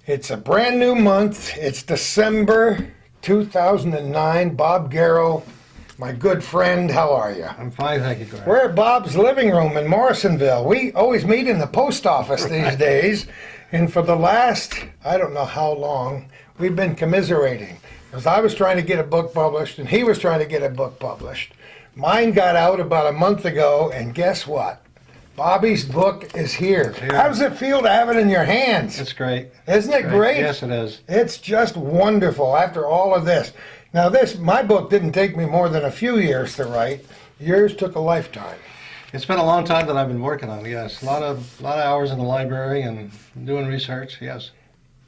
It's a brand new month. It's December 2009. Bob Garrow, my good friend, how are you? I'm fine, thank you, Garrow. We're at Bob's living room in Morrisonville. We always meet in the post office these days. And for the last, I don't know how long, we've been commiserating. Because I was trying to get a book published and he was trying to get a book published. Mine got out about a month ago, and guess what? Bobby's book is here. How does it feel to have it in your hands? It's great. Isn't it great? Yes, it is. It's just wonderful after all of this. Now my book didn't take me more than a few years to write. Yours took a lifetime. It's been a long time that I've been working on it, yes. A lot of hours in the library and doing research, yes.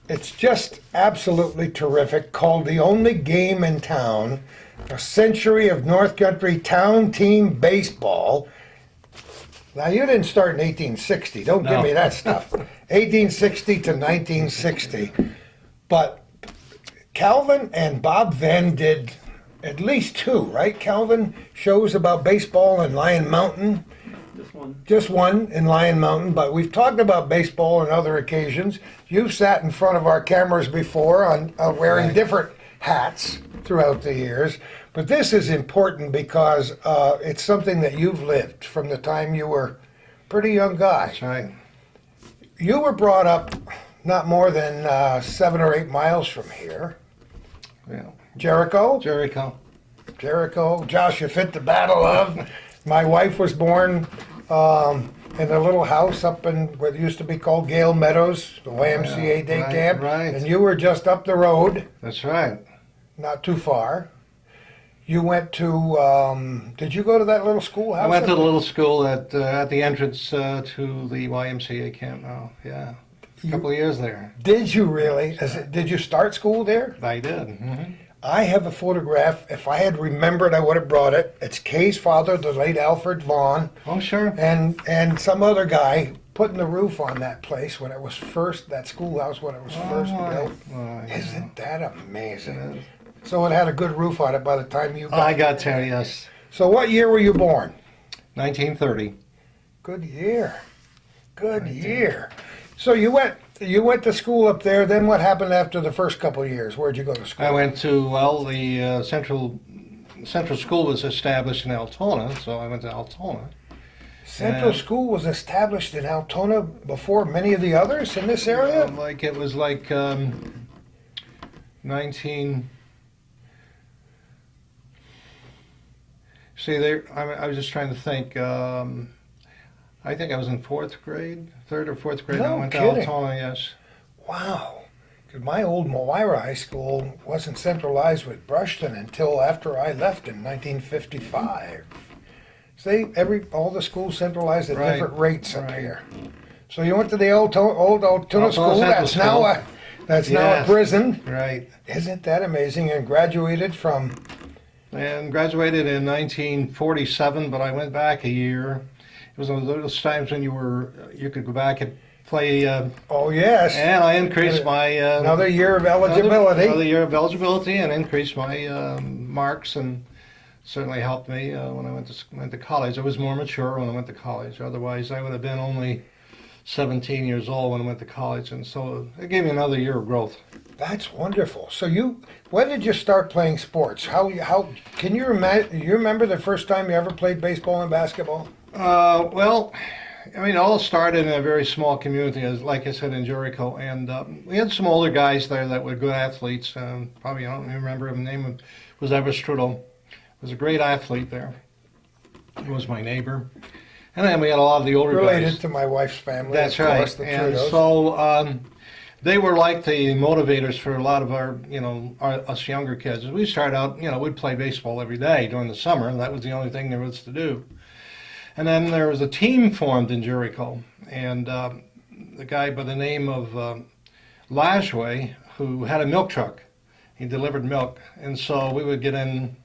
It's just absolutely terrific, called The Only Game in Town, A Century of North Country Town Team Baseball. Now, you didn't start in 1860. Don't give me that stuff. 1860 to 1960. But Calvin and Bob Venn did at least two, right, Calvin? Shows about baseball in Lion Mountain. Just one in Lion Mountain, but we've talked about baseball on other occasions. You've sat in front of our cameras before on wearing different hats throughout the years. But this is important because it's something that you've lived from the time you were a pretty young guy. That's right. You were brought up not more than 7 or 8 miles from here. Yeah. Jericho? Jericho. Josh, you fit the battle of. My wife was born in a little house up in what used to be called Gale Meadows, the YMCA day camp. Right. And you were just up the road. That's right. Not too far. You went to, did you go to that little schoolhouse? I went to the little school at the entrance to the YMCA camp now, yeah. A couple of years there. Did you really? Did you start school there? I did. Mm-hmm. I have a photograph. If I had remembered, I would have brought it. It's Kay's father, the late Alfred Vaughn. Oh, sure. And some other guy putting the roof on that place when it was first, that schoolhouse when it was first built. Isn't that amazing? So it had a good roof on it by the time you got I got there, yes. So what year were you born? 1930. Good year. Good year. So you went to school up there. Then what happened after the first couple of years? Where'd you go to school? I went to, the Central School was established in Altona, so I went to Altona. Central School was established in Altona before many of the others in this area? It was 19... See, I was just trying to think. I think I was in 4th grade, 3rd or 4th grade. No I went kidding. to Altona, yes. Wow. Because my old Moira High School wasn't centralized with Brushton until after I left in 1955. See, all the schools centralized at different rates up here. So you went to the old Altona School. That's now a prison. Right. Isn't that amazing? And graduated from... And graduated in 1947, but I went back a year. It was one of those times when you could go back and play. Oh yes. And I increased my another year of eligibility. Another year of eligibility, and increased my marks, and certainly helped me when I went to college. I was more mature when I went to college. Otherwise, I would have been only 17 years old when I went to college, and so it gave me another year of growth. That's wonderful. So when did you start playing sports? How can you remember the first time you ever played baseball and basketball? Well, I mean, it all started in a very small community, like I said, in Jericho, and we had some older guys there that were good athletes. Probably I don't even remember his name. Was Everstrudel. Was a great athlete there. He was my neighbor. And then we had a lot of the older guys. Related to my wife's family. That's of right. Course, the And Trudeaus. so they were like the motivators for a lot of our, us younger kids. As we started out, we'd play baseball every day during the summer, and that was the only thing there was to do. And then there was a team formed in Jericho, and the guy by the name of Lajway, who had a milk truck. He delivered milk, and so we would get on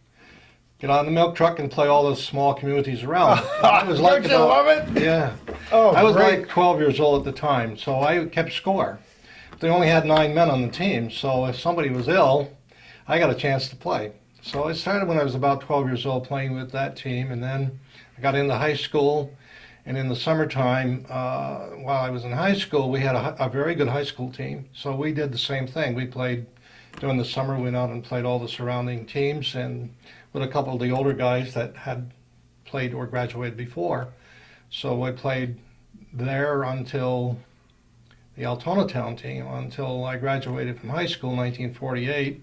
the milk truck and play all those small communities around. Don't you love it? Yeah. Oh, I was great. like 12 years old at the time, so I kept score. They only had 9 men on the team, so if somebody was ill, I got a chance to play. So I started when I was about 12 years old playing with that team, and then I got into high school, And in the summertime, while I was in high school, we had a very good high school team. So we did the same thing. We played during the summer, went out and played all the surrounding teams, and with a couple of the older guys that had played or graduated before. So I played there until the Altona Town team, until I graduated from high school in 1948.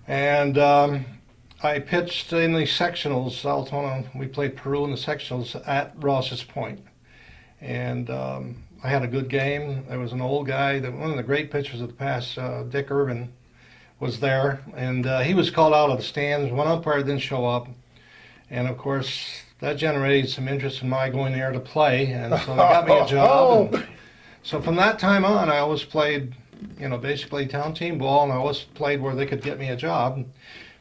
And I pitched in the sectionals, Altona. We played Peru in the sectionals at Ross's Point. And I had a good game. There was an old guy, one of the great pitchers of the past, Dick Irvin, was there. And he was called out of the stands. One umpire didn't show up. And of course, that generated some interest in my going there to play. And so they got me a job. And so from that time on, I always played, basically town team ball, and I always played where they could get me a job,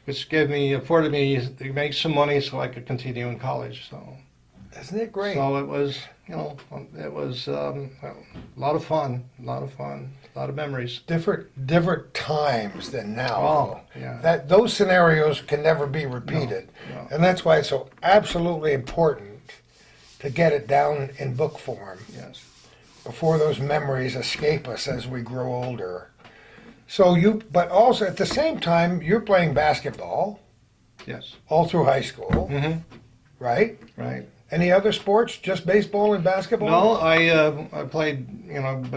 which afforded me to make some money so I could continue in college. So, isn't it great? So it was, a lot of fun, a lot of memories. Different times than now. Oh, yeah. Those scenarios can never be repeated, No. and that's why it's so absolutely important to get it down in book form. Yes. Before those memories escape us as we grow older. So but also at the same time, you're playing basketball. Yes. All through high school, Mm-hmm. right? Right. Any other sports? Just baseball and basketball? No, I played,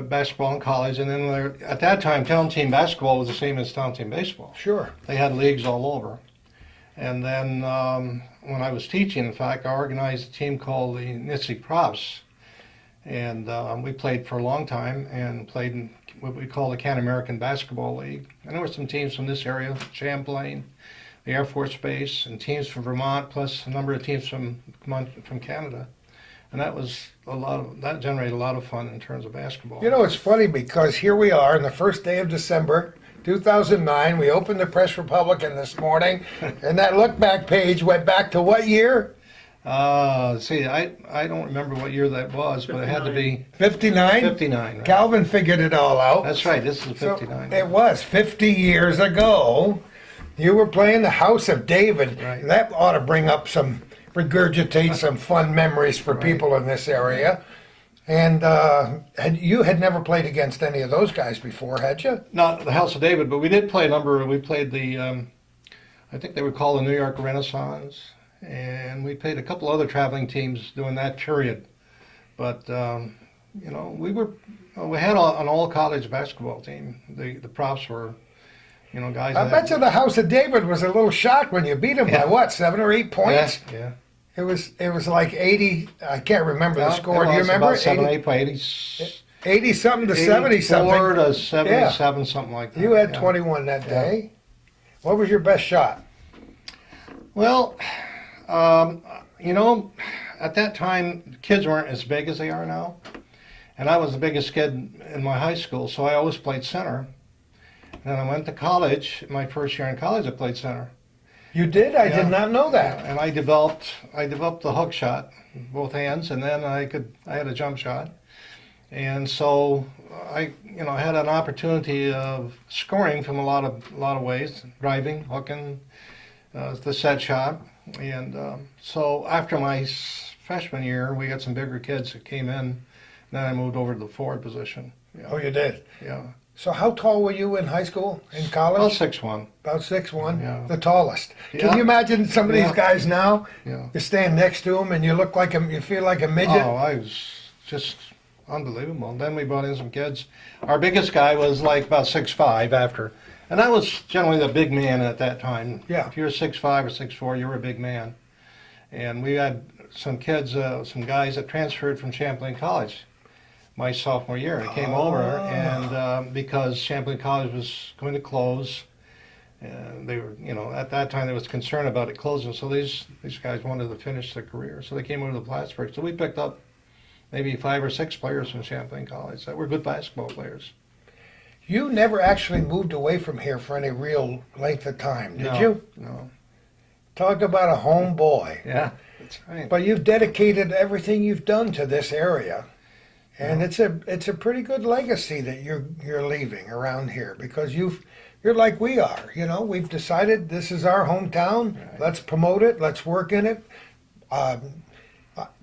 basketball in college, and then at that time, town team basketball was the same as town team baseball. Sure. They had leagues all over. And then when I was teaching, in fact, I organized a team called the Nitsy Props. And we played for a long time and played in what we call the Can American Basketball League. And there were some teams from this area, Champlain, the Air Force Base, and teams from Vermont, plus a number of teams from Canada. And that generated a lot of fun in terms of basketball. It's funny because here we are on the first day of December, 2009. We opened the Press Republican this morning, and that look back page went back to what year? I don't remember what year that was, but it had to be 59? 59. Right? Calvin figured it all out. That's right, this is 59. So it was 50 years ago. You were playing the House of David. Right. That ought to regurgitate some fun memories for Right. people in this area. And you had never played against any of those guys before, had you? Not the House of David, but we did play we played the, I think they were called the New York Renaissance, and we played a couple other traveling teams during that period. But, we had an all-college basketball team. The props were, guys. I bet you the House of David was a little shocked when you beat them by what, 7 or 8 points? Yeah. It was like 80. I can't remember the score. Do you remember? About 7 or 8 by 80. 80 something to 70 something. 84 to 77, something like that. You had yeah. 21 that day. What was your best shot? Well, at that time, kids weren't as big as they are now. And I was the biggest kid in my high school, so I always played center. And then I went to college. My first year in college, I played center. You did? I Yeah. did not know that. And I developed the hook shot, both hands, and then I had a jump shot. And so I had an opportunity of scoring from a lot of ways, driving, hooking, the set shot. And so after my freshman year, we got some bigger kids that came in. And then I moved over to the forward position. Yeah. Oh, you did? Yeah. So how tall were you in high school, in college? About 6'1". About 6'1", Yeah. the tallest. Yeah. Can you imagine some of these Yeah. guys now? Yeah. You stand next to them and you look like you feel like a midget. Oh, I was just unbelievable. Then we brought in some kids. Our biggest guy was like about 6'5" after. And I was generally the big man at that time. Yeah. If you were 6'5" or 6'4", you were a big man. And we had some kids, some guys that transferred from Champlain College my sophomore year. They came over, and because Champlain College was going to close, and they were, at that time there was concern about it closing. So these guys wanted to finish their career, so they came over to Plattsburgh. So we picked up maybe 5 or 6 players from Champlain College that were good basketball players. You never actually moved away from here for any real length of time, did No, you? No. Talk about a home boy. Yeah, that's right. But you've dedicated everything you've done to this area. And it's a pretty good legacy that you're leaving around here, because you're like we are. We've decided this is our hometown. Right. Let's promote it. Let's work in it.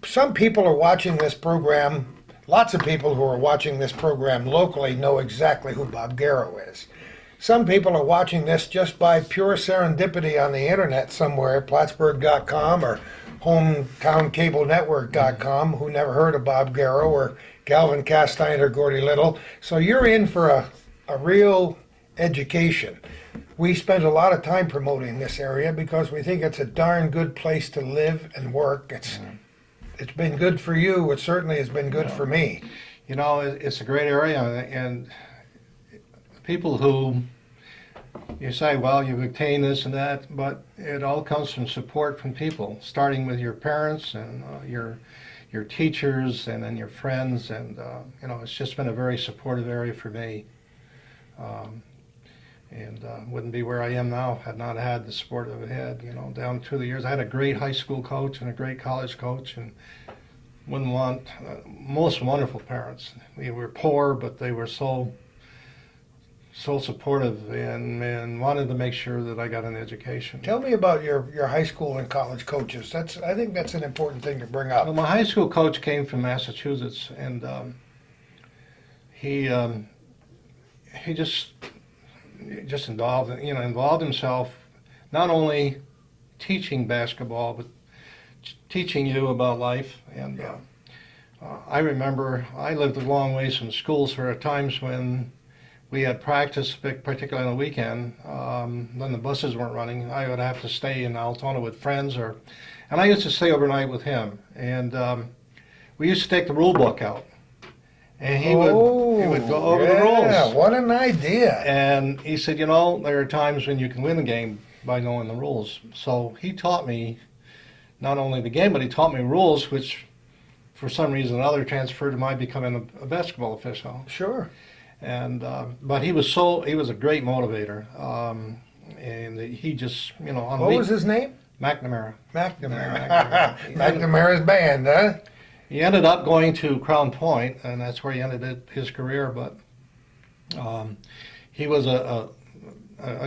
Some people are watching this program. Lots of people who are watching this program locally know exactly who Bob Garrow is. Some people are watching this just by pure serendipity on the internet somewhere, Plattsburgh.com or HometownCableNetwork.com, who never heard of Bob Garrow or Galvin Castine or Gordy Little. So you're in for a real education. We spend a lot of time promoting this area because we think it's a darn good place to live and work. It's been good for you. It certainly has been good for me. You know, it's a great area, and people who you say, well, you've obtained this and that, but it all comes from support from people, starting with your parents and your teachers and then your friends, and you know, it's just been a very supportive area for me. And wouldn't be where I am now had not had the support I've had, you know, down through the years. I had a great high school coach and a great college coach, and wouldn't want most wonderful parents. We were poor, but they were so supportive and wanted to make sure that I got an education. Tell me about your high school and college coaches. I think that's an important thing to bring up. Well, my high school coach came from Massachusetts, and he just involved himself not only teaching basketball but teaching you about life. And I remember I lived a long ways from schools. There were times when we had practice, particularly on the weekend, when the buses weren't running. I would have to stay in Altona with friends, and I used to stay overnight with him. And we used to take the rule book out, and he would go over the rules. Yeah, what an idea! And he said, you know, there are times when you can win the game by knowing the rules. So he taught me not only the game, but he taught me rules, which for some reason or other transferred to my becoming a basketball official. Sure. And but he was a great motivator, and he just, you know, on what was his name? McNamara. McNamara's band, huh? He ended up going to Crown Point, and that's where he ended his career. But he was a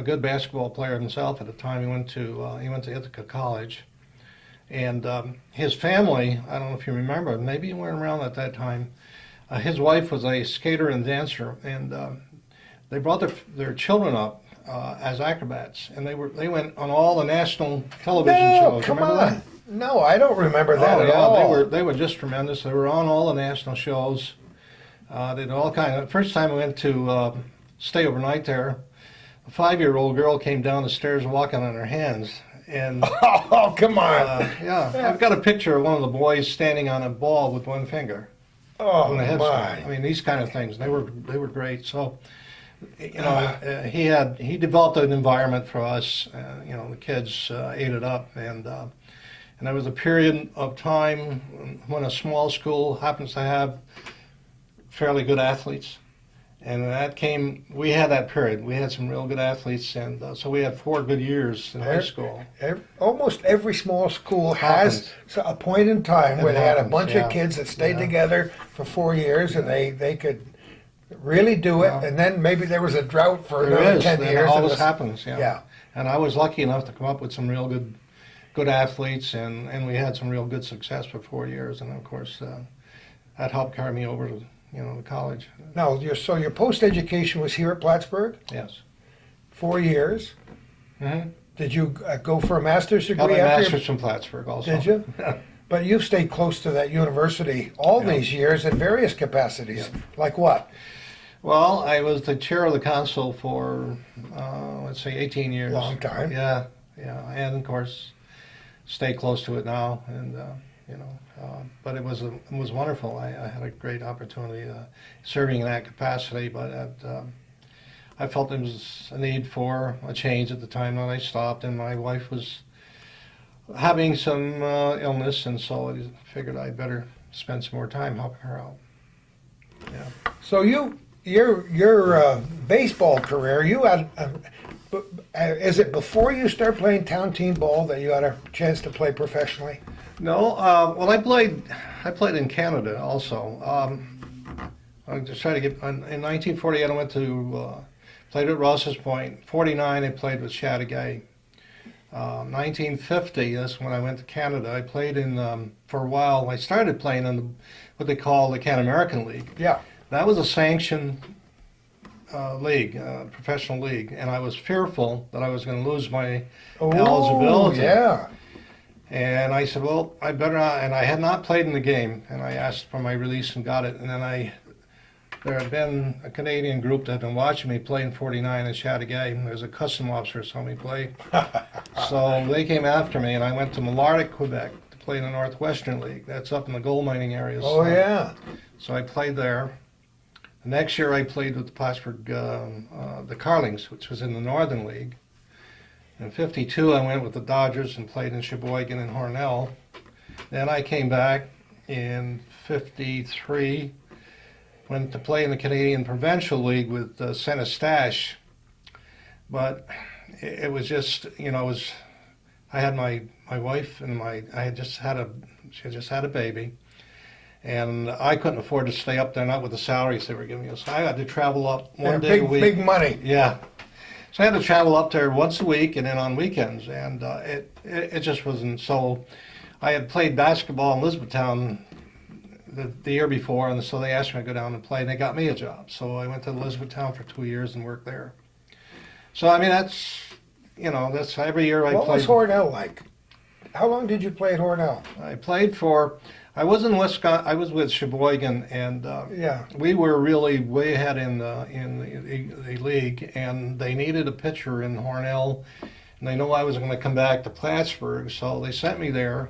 good basketball player himself at the time. He went to Ithaca College, and his family. I don't know if you remember. Maybe you weren't around at that time. His wife was a skater and dancer, and they brought their children up as acrobats, and they went on all the national television shows. Come Remember on. that? No, I don't remember that at all. They were just tremendous. They were on all the national shows. They did all kind of. First time I went to stay overnight there, a 5-year-old girl came down the stairs walking on her hands. And oh, come on! I've got a picture of one of the boys standing on a ball with one finger. Oh my! my! I mean, these kind of things. They were great. So, you know, he developed an environment for us. You know, the kids ate it up, and there was a period of time when a small school happens to have fairly good athletes, and we had that period. We had some real good athletes, and so we had 4 good years in high school. Almost every small school has a point in time where they had a bunch of kids that stayed together for 4 years, and they could really do it, and then maybe there was a drought for another 10 years. All this happens, yeah. And I was lucky enough to come up with some real good athletes, and we had some real good success for 4 years, and of course that helped carry me over to to college. Now, your post-education was here at Plattsburgh? Yes. 4 years? Mm-hmm. Did you go for a master's degree? Got my master's from Plattsburgh also. Did you? But you've stayed close to that university all these years in various capacities. Yeah. Like what? Well, I was the chair of the council for, let's say, 18 years. Long time. Yeah, and of course, stay close to it now, and but it was wonderful. I had a great opportunity serving in that capacity, but I felt there was a need for a change at the time that I stopped, and my wife was having some illness, and so I figured I'd better spend some more time helping her out. Yeah. So your baseball career, you had. Is it before you start playing town team ball that you had a chance to play professionally? No, well, I played in Canada also. I just tried to get in 1948. I went to played at Ross's Point. 49, I played with Chateauguay. 1950, that's when I went to Canada. I played in, for a while, I started playing in what they call the Can American League. Yeah. That was a sanctioned league, professional league, and I was fearful that I was going to lose my Oh, eligibility. yeah. And I said, well, I better not, and I had not played in the game, and I asked for my release and got it, and then there had been a Canadian group that had been watching me play in 49 in Chateauguay. There's a custom officer saw me play. So they came after me, and I went to Malartic, Quebec to play in the Northwestern League. That's up in the gold mining areas. Oh, yeah. So I played there. The next year I played with the Plattsburgh, the Carlings, which was in the Northern League. In 52 I went with the Dodgers and played in Sheboygan and Hornell. Then I came back in 53, went to play in the Canadian Provincial League with Saint Eustache. But it was just, I had my wife and I had just she had just had a baby. And I couldn't afford to stay up there, not with the salaries they were giving us. I had to travel up one day a week. Big money. Yeah. So I had to travel up there once a week and then on weekends. And it just wasn't so. I had played basketball in Elizabethtown the year before, and so they asked me to go down and play, and they got me a job. So I went to Elizabethtown for 2 years and worked there. So, I mean, that's every year I played. What was Hornell like? How long did you play at Hornell? I played for. I was in Wisconsin. I was with Sheboygan, and Yeah. we were really way ahead in the league, and they needed a pitcher in Hornell, and they knew I was going to come back to Plattsburgh, so they sent me there,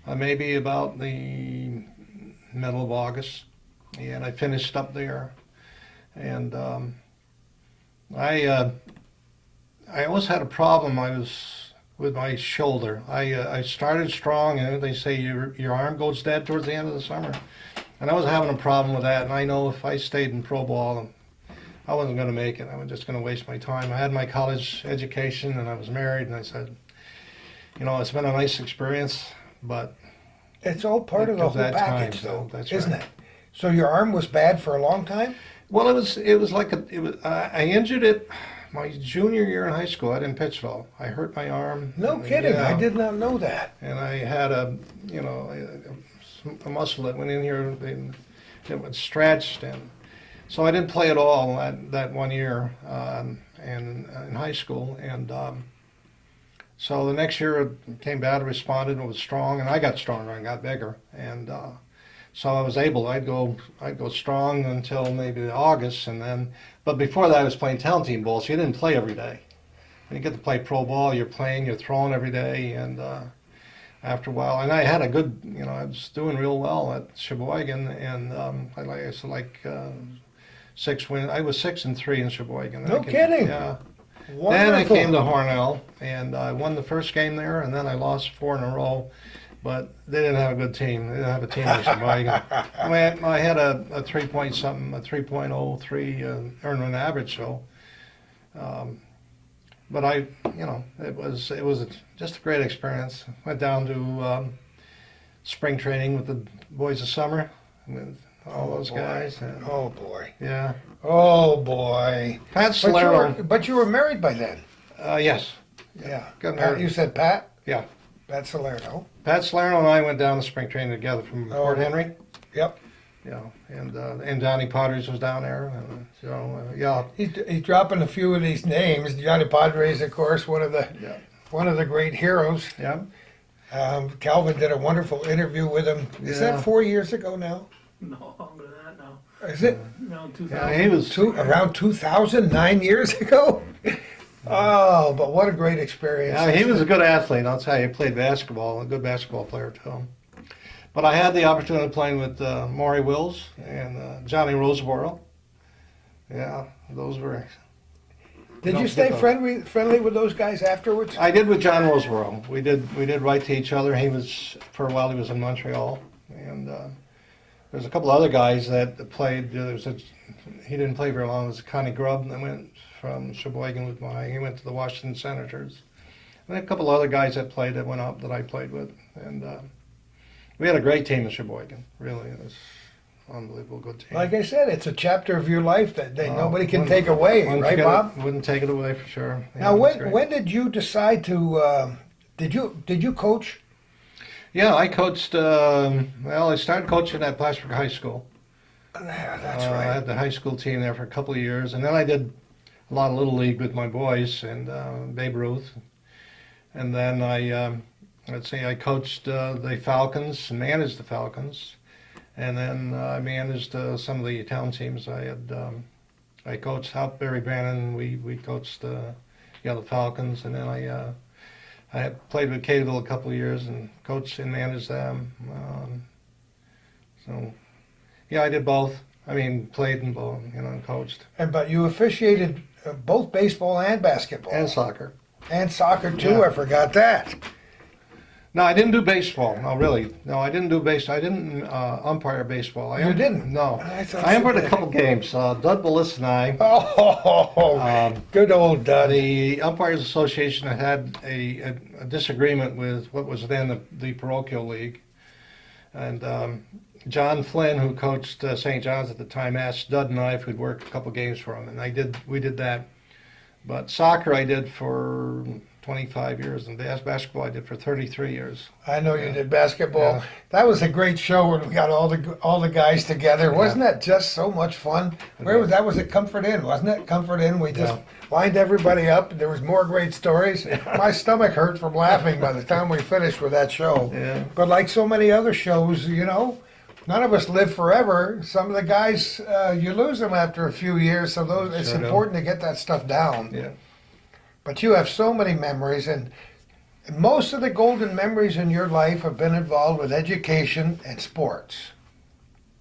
maybe about the middle of August, and I finished up there, and I always had a problem. I was with my shoulder. I started strong, and they say your arm goes dead towards the end of the summer. And I was having a problem with that, and I know if I stayed in pro ball, I wasn't going to make it. I was just going to waste my time. I had my college education, and I was married, and I said, it's been a nice experience, but It's all part of the whole package, though, isn't it? So your arm was bad for a long time? Well, it was like I injured it my junior year in high school. I didn't pitch at all. I hurt my arm. No kidding. Yeah. I did not know that. And I had a muscle that went in here. It was stretched, and so I didn't play at all that 1 year and in high school. And so the next year it came back. I responded and was strong, and I got stronger and got bigger. And so I was able. I'd go strong until maybe August, and then. But before that, I was playing town team ball, so you didn't play every day. When you get to play pro ball, you're playing, you're throwing every day, and after a while, and I had a good, I was doing real well at Sheboygan, and I 6 wins. I was 6-3 in Sheboygan. No kidding. Yeah. Wonderful. Then I came to Hornell, and I won the first game there, and then I lost 4 in a row. But they didn't have a good team. They didn't have a team in Sheboygan. I had a 3 point something, a 3.03 earned run average. So, but it was just a great experience. Went down to spring training with the boys of summer, with all those guys. And, oh boy. yeah. Oh boy. Pat Salerno. But you were married by then. Yes. Yeah. Got married. You said Pat? Yeah. Pat Salerno. Pat Salerno and I went down to spring training together from Port Henry. Yep. And Johnny Padres was down there. Yeah. He's dropping a few of these names. Johnny Padres, of course, one of the great heroes. Yeah. Calvin did a wonderful interview with him. Is that 4 years ago now? No, longer than that now. Is it? No, 2000. Yeah, he was Around 2000, 9 years ago? Oh, but what a great experience. Yeah, he was a good athlete. I'll tell you, he played basketball, a good basketball player too. But I had the opportunity of playing with Maury Wills and Johnny Roseboro. Yeah, those were. Did you stay friendly with those guys afterwards? I did with John Roseboro. We did write to each other. He was, for a while, he was in Montreal, and there's a couple other guys that played. He didn't play very long. It was Connie Grubb that went from Sheboygan with he went to the Washington Senators. And a couple other guys that played that went up that I played with. And we had a great team in Sheboygan, really. It was unbelievable good team. Like I said, it's a chapter of your life that nobody can Wouldn't- take away, wouldn't right, forget Bob? it- Wouldn't take it away for sure. Yeah, Now, that's great. when did you decide to? Did you coach? Yeah, I coached. Well, I started coaching at Plattsburgh High School. Yeah, that's I right. had the high school team there for a couple of years, and then I did a lot of little league with my boys and Babe Ruth, and then I coached the Falcons and managed the Falcons, and then I managed some of the town teams. I coached helped Barry Bannon. We coached the Falcons, and then I had played with Cadeville a couple of years and coached and managed them. So. Yeah, I did both. I mean, played and both, and coached. But you officiated both baseball and basketball. And soccer. And soccer, too. Yeah. I forgot that. No, I didn't do baseball. No, really. No, I didn't do baseball. I didn't umpire baseball. You didn't? No. I thought I you umpired did. a couple games. Dud Bellis and I. Oh, good old Dud. The Umpires Association had a disagreement with what was then the parochial league. And John Flynn, who coached St. John's at the time, asked Dud and I if we'd work a couple games for him, and we did that. But soccer I did for 25 years, and basketball I did for 33 years. I know you did basketball. Yeah. That was a great show when we got all the guys together. Wasn't that just so much fun? Where was that? Was at Comfort Inn, wasn't it? Comfort Inn. We just lined everybody up. There was more great stories. My stomach hurt from laughing by the time we finished with that show. Yeah. But like so many other shows, none of us live forever. Some of the guys, you lose them after a few years. So it's Sure do. important to get that stuff down. Yeah. But you have so many memories, and most of the golden memories in your life have been involved with education and sports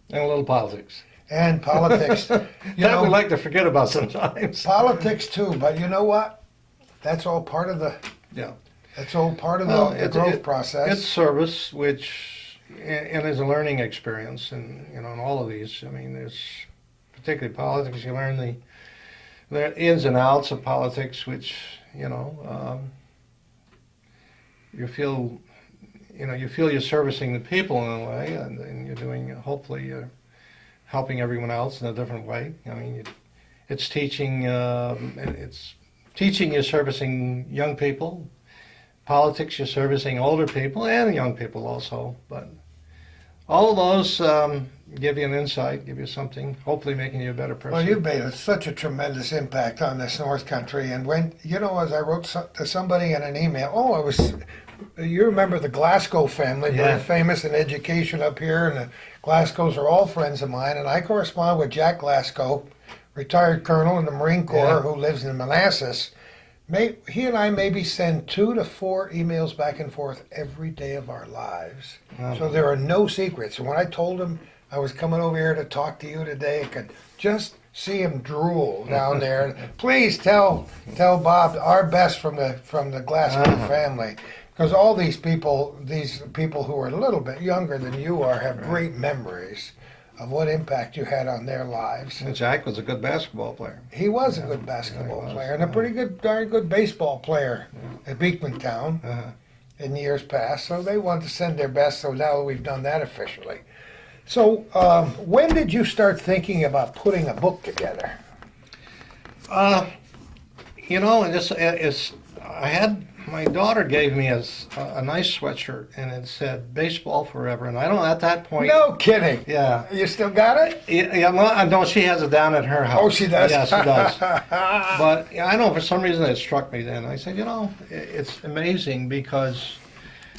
And a little politics. and politics. That we like to forget about sometimes. Politics too, but you know what? That's all part of the. Yeah. That's all part of Well, the growth process. It's service, which and is a learning experience, and in all of these. I mean, there's particularly politics. You learn the ins and outs of politics, which you feel you're servicing the people in a way, and you're doing hopefully helping everyone else in a different way. I mean, it's teaching. It's teaching. You're servicing young people. Politics, you're servicing older people and young people also. But all of those give you an insight, give you something, hopefully making you a better person. Well, you've made such a tremendous impact on this North Country. And when, as I wrote to somebody in an email, you remember the Glasgow family, very Yeah. famous in education up here, and the Glasgows are all friends of mine. And I correspond with Jack Glasgow, retired colonel in the Marine Corps, Yeah. who lives in Manassas. He and I maybe send 2 to 4 emails back and forth every day of our lives. Wow. So there are no secrets. And when I told him I was coming over here to talk to you today, I could just see him drool down there. Please tell Bob our best from the Glasgow family, because all these people who are a little bit younger than you are, have great memories of what impact you had on their lives. And Jack was a good basketball player. He was a good basketball he was, player and a pretty good, darn good baseball player at Beekmantown Uh-huh. in years past. So they wanted to send their best. So now we've done that officially. So when did you start thinking about putting a book together? My daughter gave me a nice sweatshirt, and it said "Baseball Forever," and I don't at that point. No kidding. Yeah. You still got it? Yeah, well, no, she has it down at her house. Oh, she does? Yes, she does. But I know for some reason it struck me then. I said, it's amazing because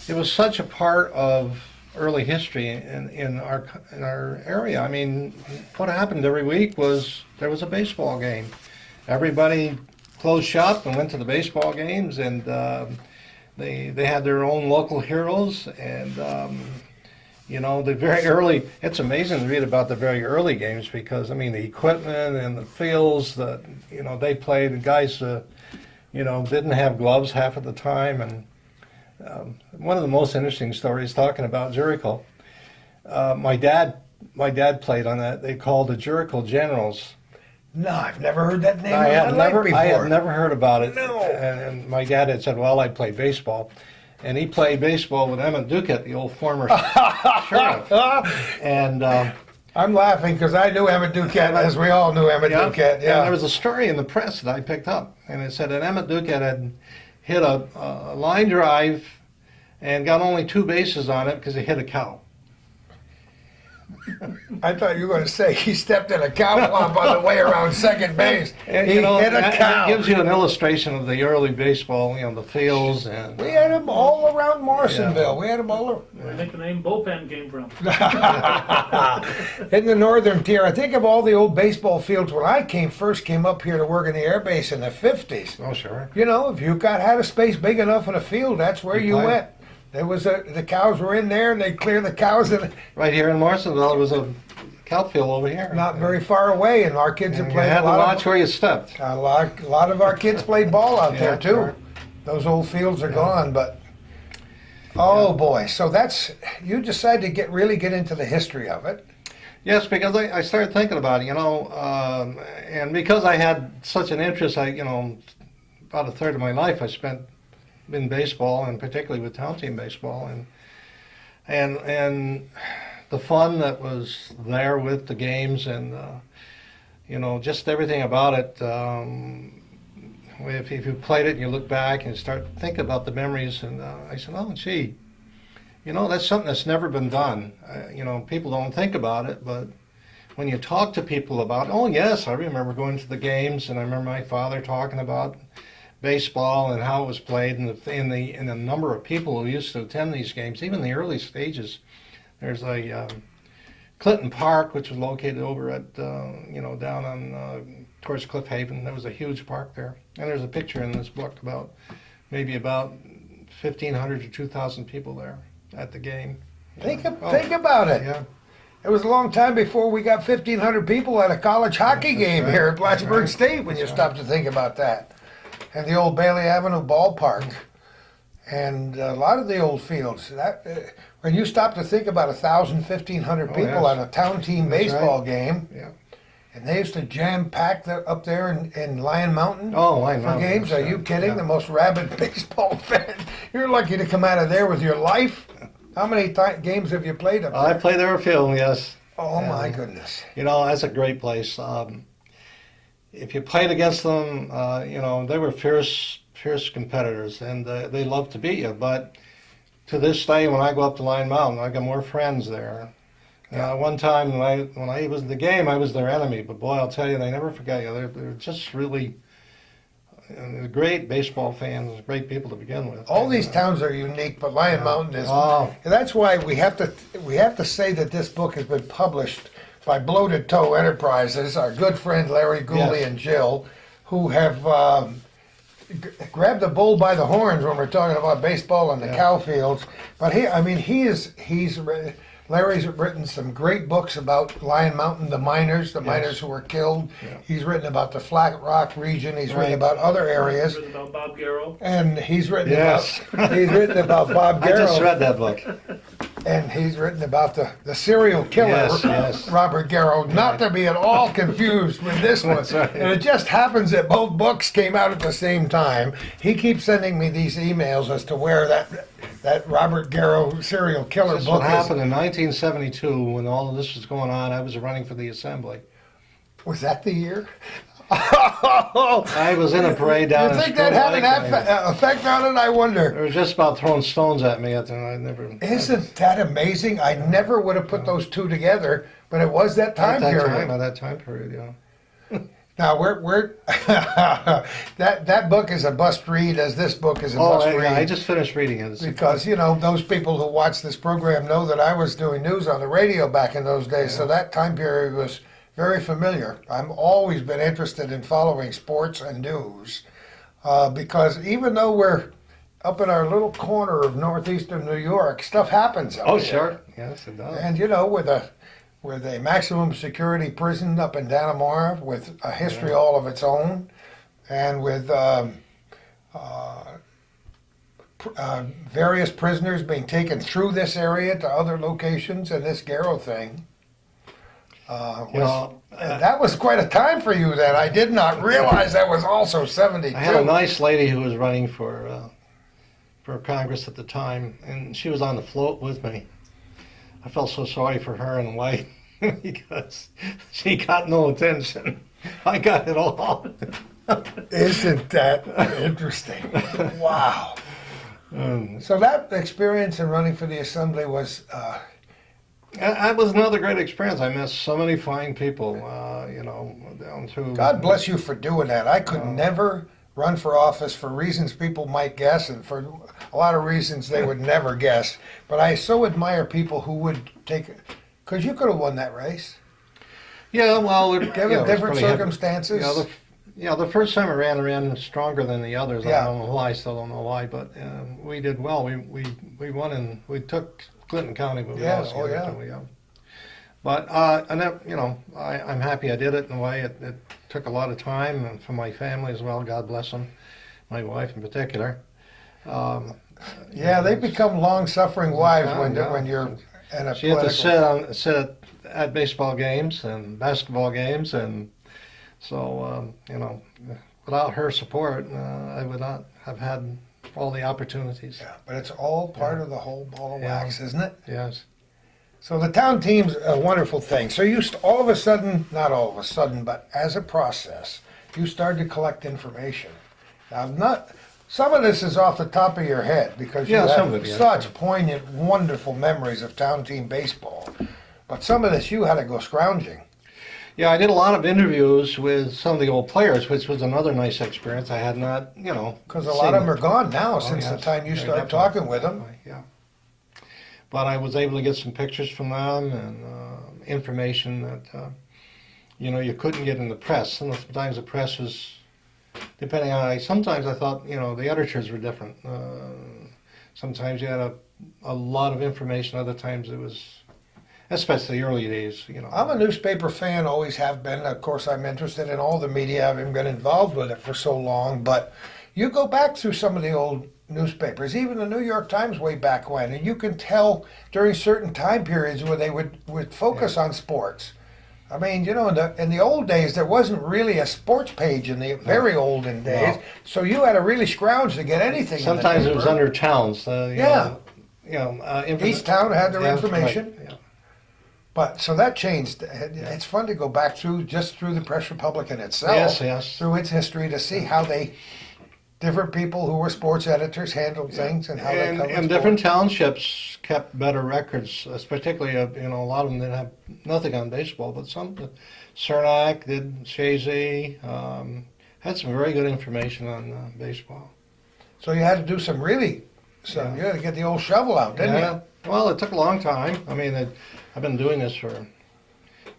it was such a part of early history in our area. I mean, what happened every week was there was a baseball game. Everybody closed shop and went to the baseball games, and they had their own local heroes, and the very early. It's amazing to read about the very early games because the equipment and the fields that they played. The guys didn't have gloves half of the time, and one of the most interesting stories talking about Jericho. My dad played on that. They called the Jericho Generals. No, I've never heard that name I in had my life never, before. I had never heard about it. No. And my dad had said, "Well, I play baseball," and he played baseball with Emmett Duquette, the old former sheriff. And I'm laughing because I knew Emmett Duquette, as we all knew Emmett Duquette. And Yeah. there was a story in the press that I picked up, and it said that Emmett Duquette had hit a line drive and got only 2 bases on it because he hit a cow. I thought you were going to say he stepped in a cow pump on the way around second base. And, He you know, hit a that cow. gives you an illustration of the early baseball, the fields and. We had them all around Morrisonville. We had them all around. Where I think the name bullpen came from. In the northern tier. I think of all the old baseball fields when I first came up here to work in the air base in the 50s. Oh, sure. You know, if you had a space big enough in a field, that's where you played. went. There was the cows were in there, and they'd clear the cows, and Right here in Morrisonville, there was a cow field over here. not very far away. And our kids And have you played had a to lot watch where you stepped. A lot of our kids played ball out there Yeah, too. sure. Those old fields are gone, but oh boy! So you decided to really get into the history of it. Yes, because I started thinking about it, and because I had such an interest, about a third of my life I spent in baseball, and particularly with town team baseball, and the fun that was there with the games, and just everything about it. If you played it and you look back and start thinking about the memories, and I said, oh, gee, that's something that's never been done. People don't think about it, but when you talk to people about, oh yes, I remember going to the games, and I remember my father talking about baseball and how it was played, and the number of people who used to attend these games, even the early stages. There's a Clinton Park, which was located over at down on towards Cliff Haven. There was a huge park there, and there's a picture in this book about maybe about 1,500 to 2,000 people there at the game. Think about it. Yeah. It was a long time before we got 1,500 people at a college hockey game right. here at Plattsburgh Right. State. When you stop to think about that, and the old Bailey Avenue ballpark, and a lot of the old fields. When you stop to think about 1,000, 1,500 people yes. on a town team That's baseball right. game. Yeah. And they used to jam pack up there in Lion Mountain Oh, Lion for Mountain, games. Are yeah. you kidding? Yeah. The most rabid baseball fan. You're lucky to come out of there with your life. How many games have you played up there? I played there a few, yes. Oh Yeah. my goodness. That's a great place. If you played against them, they were fierce competitors, and they loved to beat you. But to this day, when I go up to Lion Mountain, I got more friends there. One time when I was in the game, I was their enemy. But boy, I'll tell you, they never forget you. They're just really great baseball fans, great people to begin with. All these towns are unique, but Lion Mountain is. Oh. And that's why we have to say that this book has been published by Bloated Toe Enterprises, our good friend Larry Gooley Yes. and Jill, who have grabbed the bull by the horns when we're talking about baseball and the cow fields. But Larry's written some great books about Lion Mountain, the miners who were killed. Yeah. He's written about the Flat Rock region. He's written Right. about other areas. Written about Bob Garrow. And he's written Yes. about Bob I Garrow. just read that book. And he's written about the serial killer, Yes. Robert Garrow, not to be at all confused with this one. That's right. And it just happens that both books came out at the same time. He keeps sending me these emails as to where that Robert Garrow serial killer This book what is. happened in 1972 when all of this was going on. I was running for the assembly. Was that the year? I was in a parade down You in think that Spring had an Lake. effect on it? I wonder. They were just about throwing stones at me. I never. Isn't that amazing? I never would have put those two together, but it was that time period. At that time period, yeah. Now we're that book is a must read, as this book is a Oh, must read. I just finished reading it. Because those people who watch this program know that I was doing news on the radio back in those days, so that time period was very familiar. I've always been interested in following sports and news, because even though we're up in our little corner of northeastern New York, stuff happens up Oh, here. sure. Yes, it does. And with a maximum security prison up in Dannemora with a history all of its own, and with various prisoners being taken through this area to other locations, and this Garrow thing. That was quite a time for you then. I did not realize that was also 72. I had a nice lady who was running for Congress at the time, and she was on the float with me. I felt so sorry for her and the wife. because she got no attention. I got it all. Isn't that interesting? Wow. So that experience in running for the assembly was, That was another great experience. I met so many fine people, down to. God bless you for doing that. I could never run for office for reasons people might guess and for a lot of reasons they would never guess. But I so admire people who would take, because you could have won that race. Yeah, well, Given different circumstances. The first time I ran stronger than the others. Yeah. I don't know why. I still don't know why, but we did well. We won and we took Clinton County, but we Yeah, lost oh, the other yeah. two, yeah. But I'm happy I did it in a way. It took a lot of time and for my family as well. God bless them, my wife in particular. Yeah, they become long-suffering wives when you're in a She had to political. sit at baseball games and basketball games, and so without her support, I would not have had all the opportunities. Yeah, but it's all part of the whole ball of Yeah. wax, isn't it? Yes. So the town team's a wonderful thing. So all of a sudden, not all of a sudden, but as a process, you started to collect information. Now, some of this is off the top of your head because you Yeah, some have of it, yeah. such poignant, wonderful memories of town team baseball. But some of this you had to go scrounging. Yeah, I did a lot of interviews with some of the old players, which was another nice experience. I had not, Because a lot of them are gone now since the yes. time you Yeah, started definitely. talking with them. Yeah. But I was able to get some pictures from them and information that, you couldn't get in the press. Sometimes the press was, depending on, sometimes I thought, the editors were different. Sometimes you had a lot of information, other times it was, especially the early days, I'm a newspaper fan, always have been. Of course, I'm interested in all the media, having been involved with it for so long. But you go back through some of the old newspapers, even the New York Times way back when, and you can tell during certain time periods where they would focus on sports. I mean, in the old days, there wasn't really a sports page in the very olden days, so you had to really scrounge to get anything. Sometimes in the it was paper. under towns. Each town had their Yeah, information. right, yeah. But so that changed. It's fun to go back through the Press Republican itself, Yes. through its history to see how different people who were sports editors handled things and how they covered And sports. different townships kept better records, particularly, a lot of them didn't have nothing on baseball, but some, Cernak did, Shazy, had some very good information on baseball. So you had to do you had to get the old shovel out, didn't you? Well, it took a long time. I mean, I've been doing this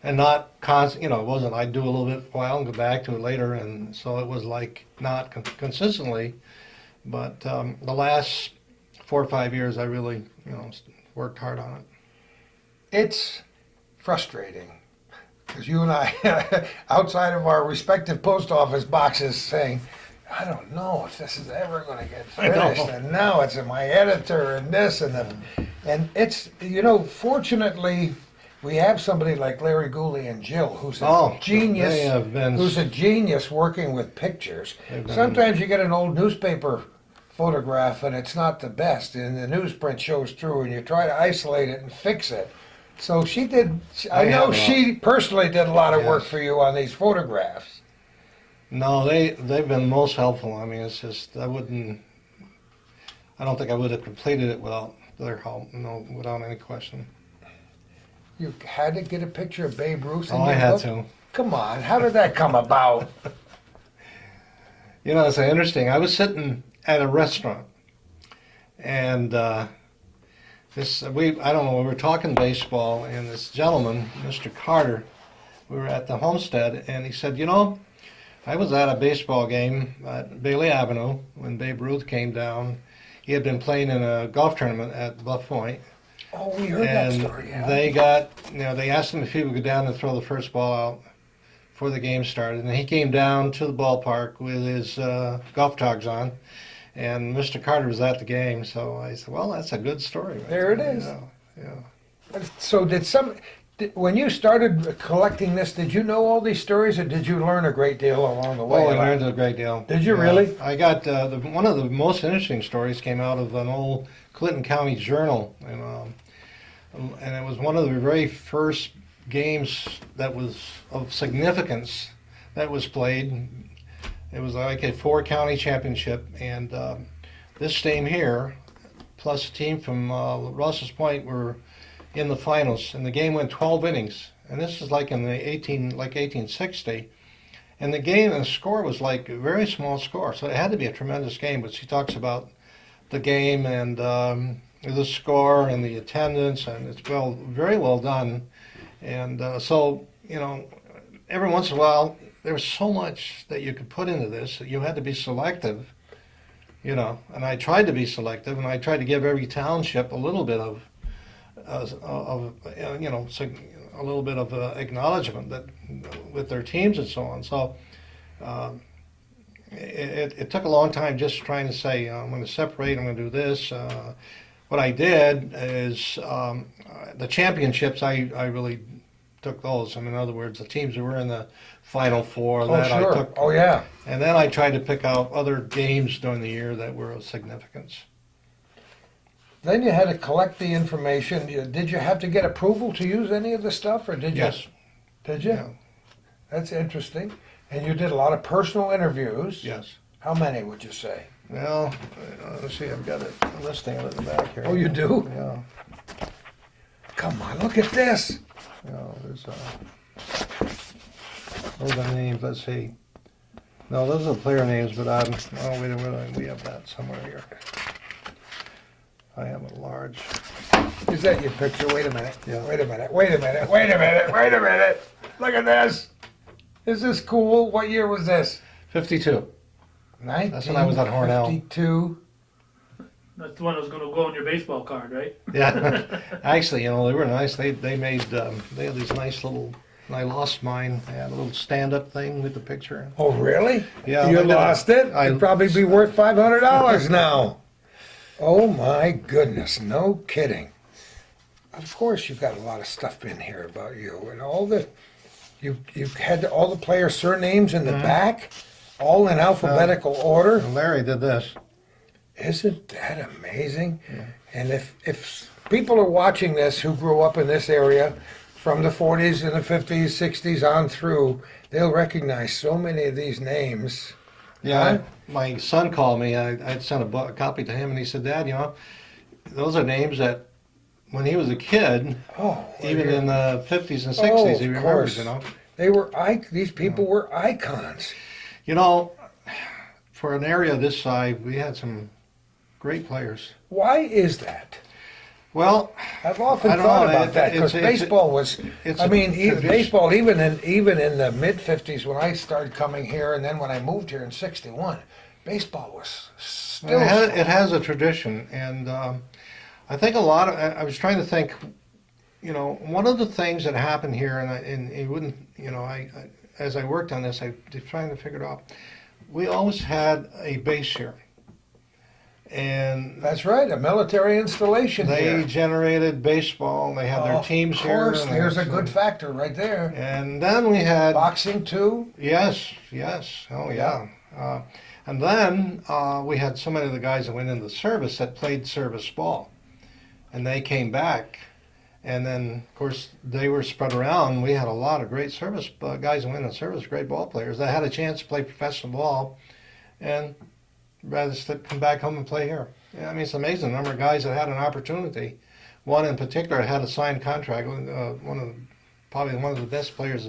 and not constant, it wasn't, I'd do a little bit for a while and go back to it later, and so it was like not consistently, but the last 4 or 5 years I really, worked hard on it. It's frustrating because you and I, outside of our respective post office boxes, saying, I don't know if this is ever going to get I know. finished. And now it's in my editor and this and it's, fortunately, we have somebody like Larry Gooley and Jill, who's a genius, they have been, who's a genius working with pictures. They've been- Sometimes you get an old newspaper photograph and it's not the best, and the newsprint shows through, and you try to isolate it and fix it. So she did. I know she personally did a lot of work Yes. for you on these photographs. No, they've been most helpful. I mean, it's just I don't think I would have completed it without their help. No, without any question. You had to get a picture of Babe Ruth. In Oh, I your had book? to. Come on, how did that come about? It's interesting. I was sitting at a restaurant, and I don't know, we were talking baseball, and this gentleman, Mr. Carter, we were at the homestead, and he said, I was at a baseball game at Bailey Avenue when Babe Ruth came down. He had been playing in a golf tournament at Bluff Point. Oh, we heard that And story. Yeah. they asked him if he would go down and throw the first ball out before the game started. And he came down to the ballpark with his golf togs on. And Mr. Carter was at the game. So I said, well, that's a good story. Right There it is. Yeah. So when you started collecting this, did you know all these stories, or did you learn a great deal along the way? Oh, I learned a great deal. Did you Yeah. really? I got one of the most interesting stories came out of an old Clinton County Journal, and it was one of the very first games that was of significance that was played. It was like a 4-county championship, and this team here, plus a team from Rouse's Point, were in the finals, and the game went 12 innings. And this is like in the 1860, and the score was like a very small score, so it had to be a tremendous game. But she talks about the game and the score and the attendance, and it's very well done. And so, every once in a while, there was so much that you could put into this that you had to be selective, and I tried to be selective, and I tried to give every township a little bit of a little bit of acknowledgement that with their teams and so on. So it took a long time just trying to say, I'm going to separate, I'm going to do this. What I did is the championships, I really took those. In other words, the teams that were in the Final Four, Oh, that sure. I took. Oh, yeah. And then I tried to pick out other games during the year that were of significance. Then you had to collect the information. Did you have to get approval to use any of the stuff, or did you? Yes. Did you? Yeah. That's interesting. And you did a lot of personal interviews. Yes. How many would you say? Well, let's see, I've got a listing of it in the back here. Oh, you do? Yeah. Come on, look at this. There's those are names, let's see. No, those are the player names, but we have that somewhere here. I have a large. Is that your picture? Wait a minute. Yeah. Wait a minute. Wait a minute. Wait a minute. Wait a minute. Look at this. Is this cool? What year was this? 52. That's when I was at Hornell. 1952. That's the one that was going to go on your baseball card, right? Yeah. Actually, they were nice. They made, they had these nice little, I lost mine. I had a little stand-up thing with the picture. Oh, really? Yeah. You lost it? It'd probably be worth $500 now. Oh my goodness, no kidding. Of course you've got a lot of stuff in here about you and all the, you've had all the player surnames in the back, all in alphabetical order. Larry did this. Isn't that amazing? Yeah. And if people are watching this who grew up in this area from the 40s and the 50s, 60s on through, they'll recognize so many of these names. Yeah, my son called me. I'd sent a copy to him, and he said, Dad, those are names that when he was a kid, even in the 50s and 60s, he remembers, They were, these people were icons. For an area this size, we had some great players. Why is that? Well, I've often thought about that because baseball was. Baseball even in the mid '50s when I started coming here, and then when I moved here in '61, baseball was still. It has a tradition, and I think I was trying to think. One of the things that happened here, and it wouldn't. As I worked on this, I was trying to figure it out. We always had a base here. And that's right, a military installation. They generated baseball. They had their teams here. Of course, there's a good factor right there. And then we had boxing too. Yes. Oh yeah. And then we had so many of the guys that went into the service that played service ball, and they came back. And then, of course, they were spread around. We had a lot of great service guys that went into service, great ball players that had a chance to play professional ball, and rather come back home and play here. Yeah, it's amazing the number of guys that had an opportunity. One in particular had a signed contract. Probably one of the best players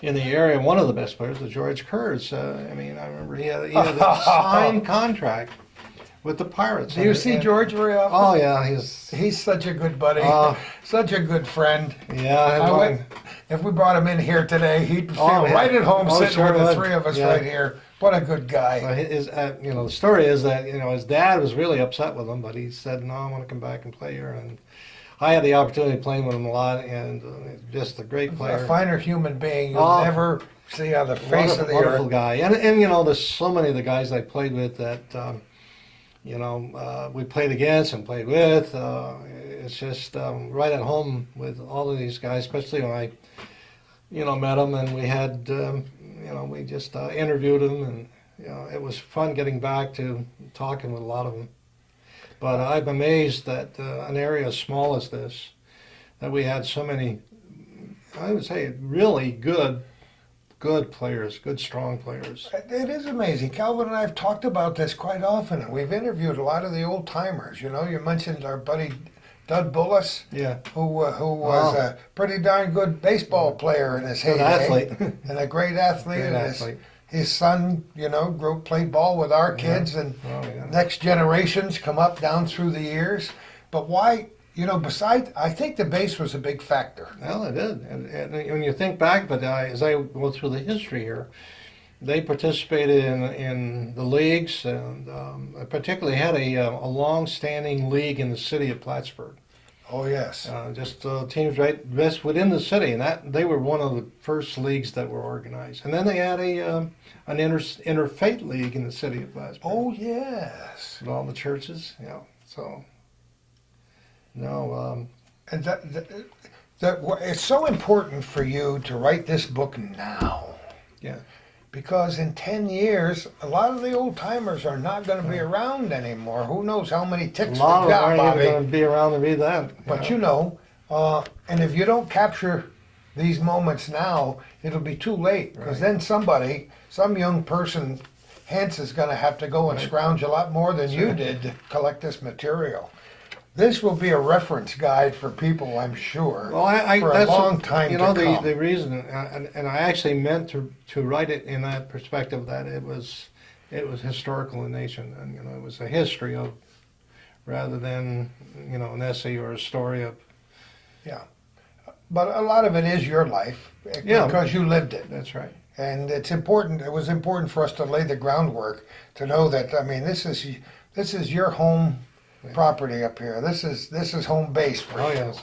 in the area. One of the best players was George Kurz. I remember he had a signed contract with the Pirates. Do you see George very often? Oh yeah, he's such a good buddy, such a good friend. Yeah, if we brought him in here today, he'd feel right at home sitting with the three of us right here. What a good guy. The story is that his dad was really upset with him, but he said, "No, I want to come back and play here." And I had the opportunity of playing with him a lot, and just a great player. A finer human being you'll never see on the face of the earth. Wonderful guy, and there's so many of the guys I played with that we played against and played with. It's just right at home with all of these guys, especially when I met them, and we had we just interviewed them, and it was fun getting back to talking with a lot of them. But I'm amazed that an area as small as this, that we had so many I would say really good players, good strong players. It is amazing. Calvin and I have talked about this quite often, and we've interviewed a lot of the old timers. You know, you mentioned our buddy Doug Bullis, Yeah, who was a pretty darn good baseball player in his good heyday, athlete. and a great athlete. Great and athlete. his son, you know, played ball with our kids, and Oh, yeah. next generations come up down through the years. But why? You know, besides, I think the base was a big factor. Well, it did. And when you think back, but as I go through the history here, they participated in the leagues, and particularly had a long-standing league in the city of Plattsburgh. Oh yes. Just teams right best within the city, and that they were one of the first leagues that were organized. And then they had an interfaith league in the city of Plattsburgh. Oh yes. With all the churches, yeah. So no, And it's so important for you to write this book now. yeah. Because in 10 years, a lot of the old timers are not going to be around anymore. Who knows how many A ticks lot we've of them got, aren't even Bobby. going to be around to read that. But you know, and if you don't capture these moments now, it'll be too late. Because then some young person, Hans, is going to have to go and scrounge a lot more than you did to collect this material. This will be a reference guide for people, I'm sure, Well, I for a that's long time you know to come. the reason, and I actually meant to write it in that perspective that it was historical in nature, and you know it was a history of, rather than an essay or a story of. But a lot of it is your life Yeah. because you lived it. That's right. And it's important. It was important for us to lay the groundwork to know that. I mean, this is your home property up here. This is home base for Oh you. yes.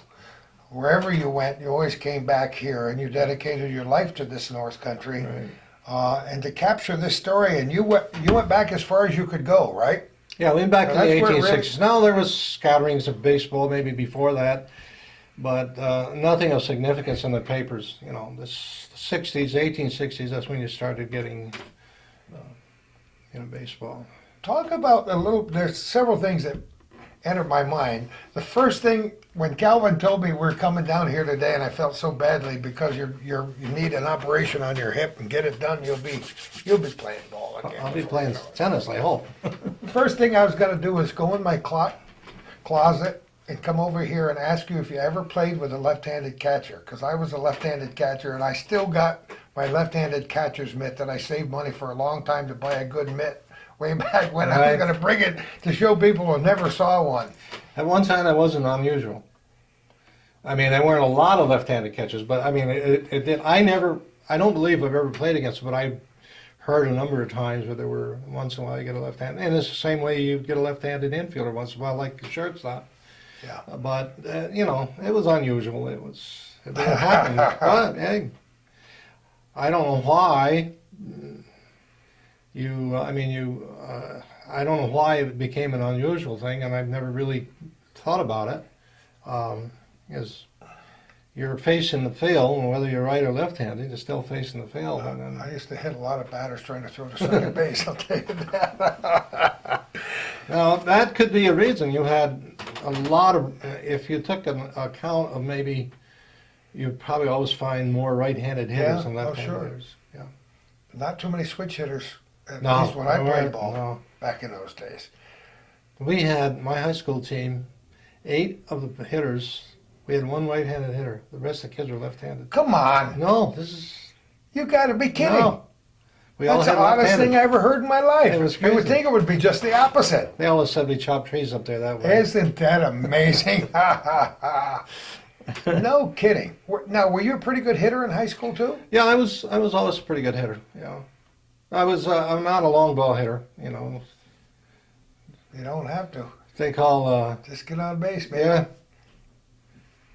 Wherever you went, you always came back here, and you dedicated your life to this North Country. Right. And to capture this story, and you went back as far as you could go, right? Yeah, we went back Now, to the that's where it really- 1860s. Now there was scatterings of baseball maybe before that, but nothing of significance in the papers. You know, the 60s, 1860s. That's when you started getting, baseball. Talk about a little. There's several things that entered my mind. The first thing, when Calvin told me we're coming down here today, and I felt so badly because you need an operation on your hip and get it done, you'll be playing ball again. I'll be playing tennis, I hope. The first thing I was going to do was go in my closet and come over here and ask you if you ever played with a left-handed catcher, because I was a left-handed catcher, and I still got my left-handed catcher's mitt that I saved money for a long time to buy a good mitt way back when. I was Right. going to bring it to show people who never saw one. At one time, that wasn't unusual. I mean, there weren't a lot of left-handed catchers, but I mean, it did. I don't believe I've ever played against them, but I heard a number of times where there were once in a while you get a left-handed, and it's the same way you get a left-handed infielder once in a while, like the shortstop. Yeah. But it was unusual. It didn't happen. But hey, I don't know why. I don't know why it became an unusual thing, and I've never really thought about it. Because you're facing the field, and whether you're right or left-handed, you're still facing the field. And then, I used to hit a lot of batters trying to throw to second base, I'll tell you that. now, that could be a reason. You had a lot of, if you took an account of maybe, you'd probably always find more right-handed hitters Yeah, than oh, left-handed sure. hitters. Yeah. Not too many switch hitters, at No, least when I there played weren't, ball no. back in those days. We had, my high school team, 8 of the hitters, we had one right-handed hitter. The rest of the kids were left-handed. Come on, No, this is, you got to be kidding. no. We all That's the had oddest left-handed. thing I ever heard in my life. It was You would crazy. think it would be just the opposite. They always said we chopped trees up there that way. Isn't that amazing? No kidding. Now, were you a pretty good hitter in high school too? Yeah, I was always a pretty good hitter. Yeah, I'm not a long ball hitter. You don't have to. They call Just get on base, man. yeah,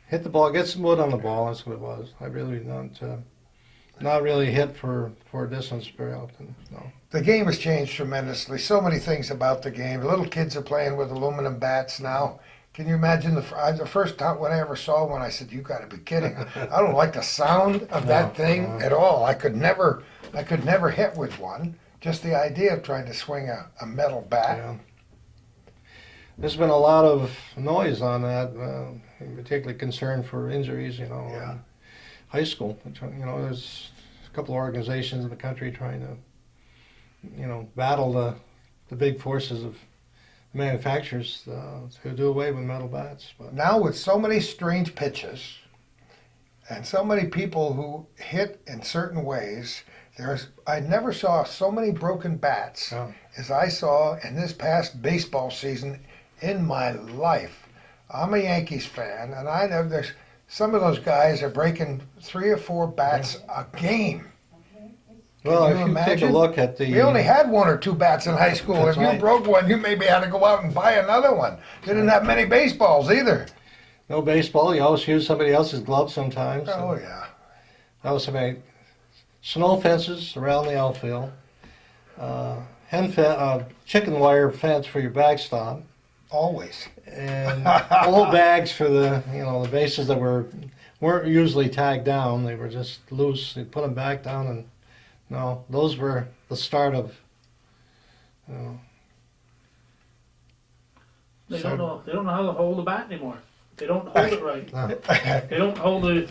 hit the ball, get some wood on the ball. That's what it was. I really not really hit for distance very often. No. The game has changed tremendously. So many things about the game. Little kids are playing with aluminum bats now. Can you imagine the first time when I ever saw one? I said, "You got to be kidding!" I don't like the sound of that thing at all. I could never hit with one. Just the idea of trying to swing a metal bat. Yeah. There's been a lot of noise on that, particularly concern for injuries. Yeah. high school. You know, there's a couple of organizations in the country trying to, you know, battle the big forces of manufacturers to do away with metal bats. But Now with so many strange pitches and so many people who hit in certain ways, I never saw so many broken bats Oh. as I saw in this past baseball season in my life. I'm a Yankees fan, and I know there's some of those guys are breaking 3 or 4 bats a game. well, you if you take imagine? a look at the We only had 1 or 2 bats in high school. That's If you right. broke one, you maybe had to go out and buy another one. They didn't have many baseballs either. no baseball, you always use somebody else's glove sometimes. Oh and yeah. I also made snow fences around the outfield, chicken wire fence for your backstop, Always. and old bags for the the bases that weren't usually tagged down. They were just loose. They put them back down, and no, those were the start of. They So- don't know. They don't know how to hold the bat anymore. They don't hold it right. They don't hold the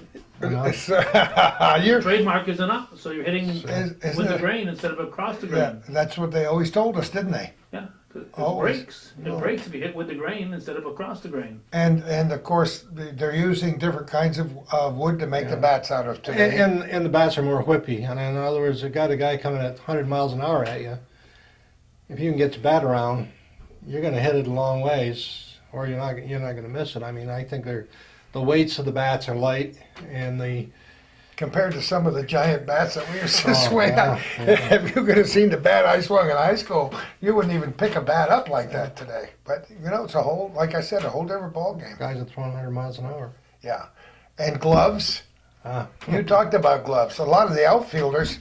You're, trademark isn't up, so you're hitting isn't with the it- grain instead of across the yeah, grain. that's what they always told us, didn't they? Yeah, it Always. breaks. Oh. It breaks if you hit with the grain instead of across the grain. And of course they're using different kinds of wood to make the Yeah. bats out of today. And the bats are more whippy. And in other words, a guy coming at 100 miles an hour at you, if you can get the bat around, you're going to hit it a long ways, or you're not going to miss it. I mean, I think the weights of the bats are light, and the Compared to some of the giant bats that we used to Oh, swing yeah, on. yeah. If you could have seen the bat I swung in high school, you wouldn't even pick a bat up like that today. But it's a whole, like I said, a whole different ball game. guys are throwing 100 miles an hour. Yeah. And gloves. Ah. You talked about gloves. A lot of the outfielders,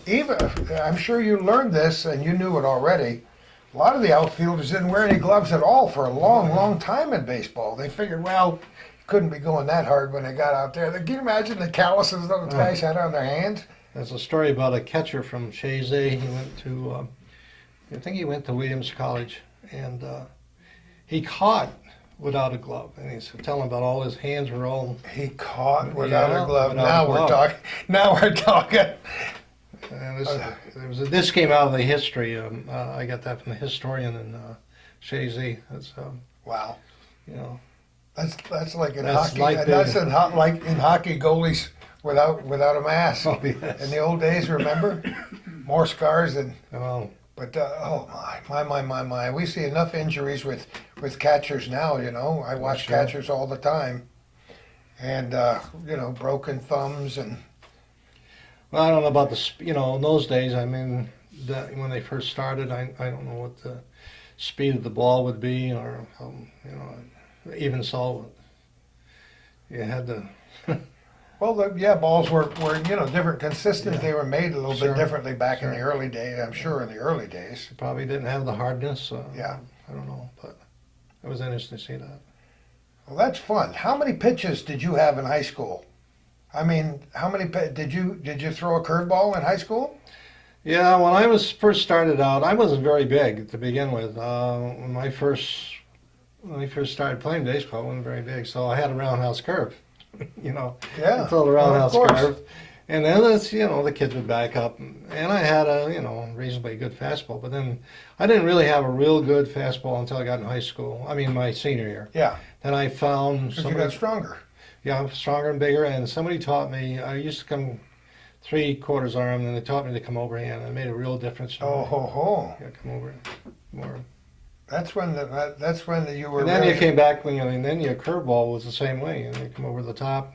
even I'm sure you learned this and you knew it already. A lot of the outfielders didn't wear any gloves at all for a long, long time in baseball. They figured, well, couldn't be going that hard when they got out there. Can you imagine the calluses those guys had on their hands? There's a story about a catcher from Shazy. He went to, I think he went to Williams College, and he caught without a glove. And he's telling about all his hands were all. He caught without Yeah, a glove. without Now a we're glove. talking. Now we're talking. And this came out of the history. I got that from the historian in Shazy. That's Wow. you know. That's like in That's hockey. like That's the- like in hockey goalies without a mask. Oh yes. In the old days, remember? More scars than. Well, But oh my! We see enough injuries with catchers now. I watch Sure. catchers all the time, and broken thumbs and. well, I don't know about in those days. I mean, when they first started, I don't know what the speed of the ball would be, or even so, you had to. Well, balls were different, consistent. Yeah. They were made a little Sure. bit differently back in the Sure. early days. I'm sure in the early days. Probably didn't have the hardness. Yeah. I don't know, but it was interesting to see that. Well, that's fun. How many pitches did you have in high school? I mean, how many did you throw a curveball in high school? Yeah, when I was first started out, I wasn't very big to begin with. When I first started playing baseball, I wasn't very big, so I had a roundhouse curve. Yeah. It's all the Well, of roundhouse course. curve. And then the kids would back up, and I had a reasonably good fastball. But then I didn't really have a real good fastball until I got in high school. I mean, my senior year. Yeah. Then I found 'Cause you somebody. got stronger. Yeah, I'm stronger and bigger, and somebody taught me. I used to come 3/4 arm, and they taught me to come overhand. It made a real difference. Oh ho ho! Yeah, come over more. That's when you were. And then really, you came back and then your curveball was the same way, and you come over the top.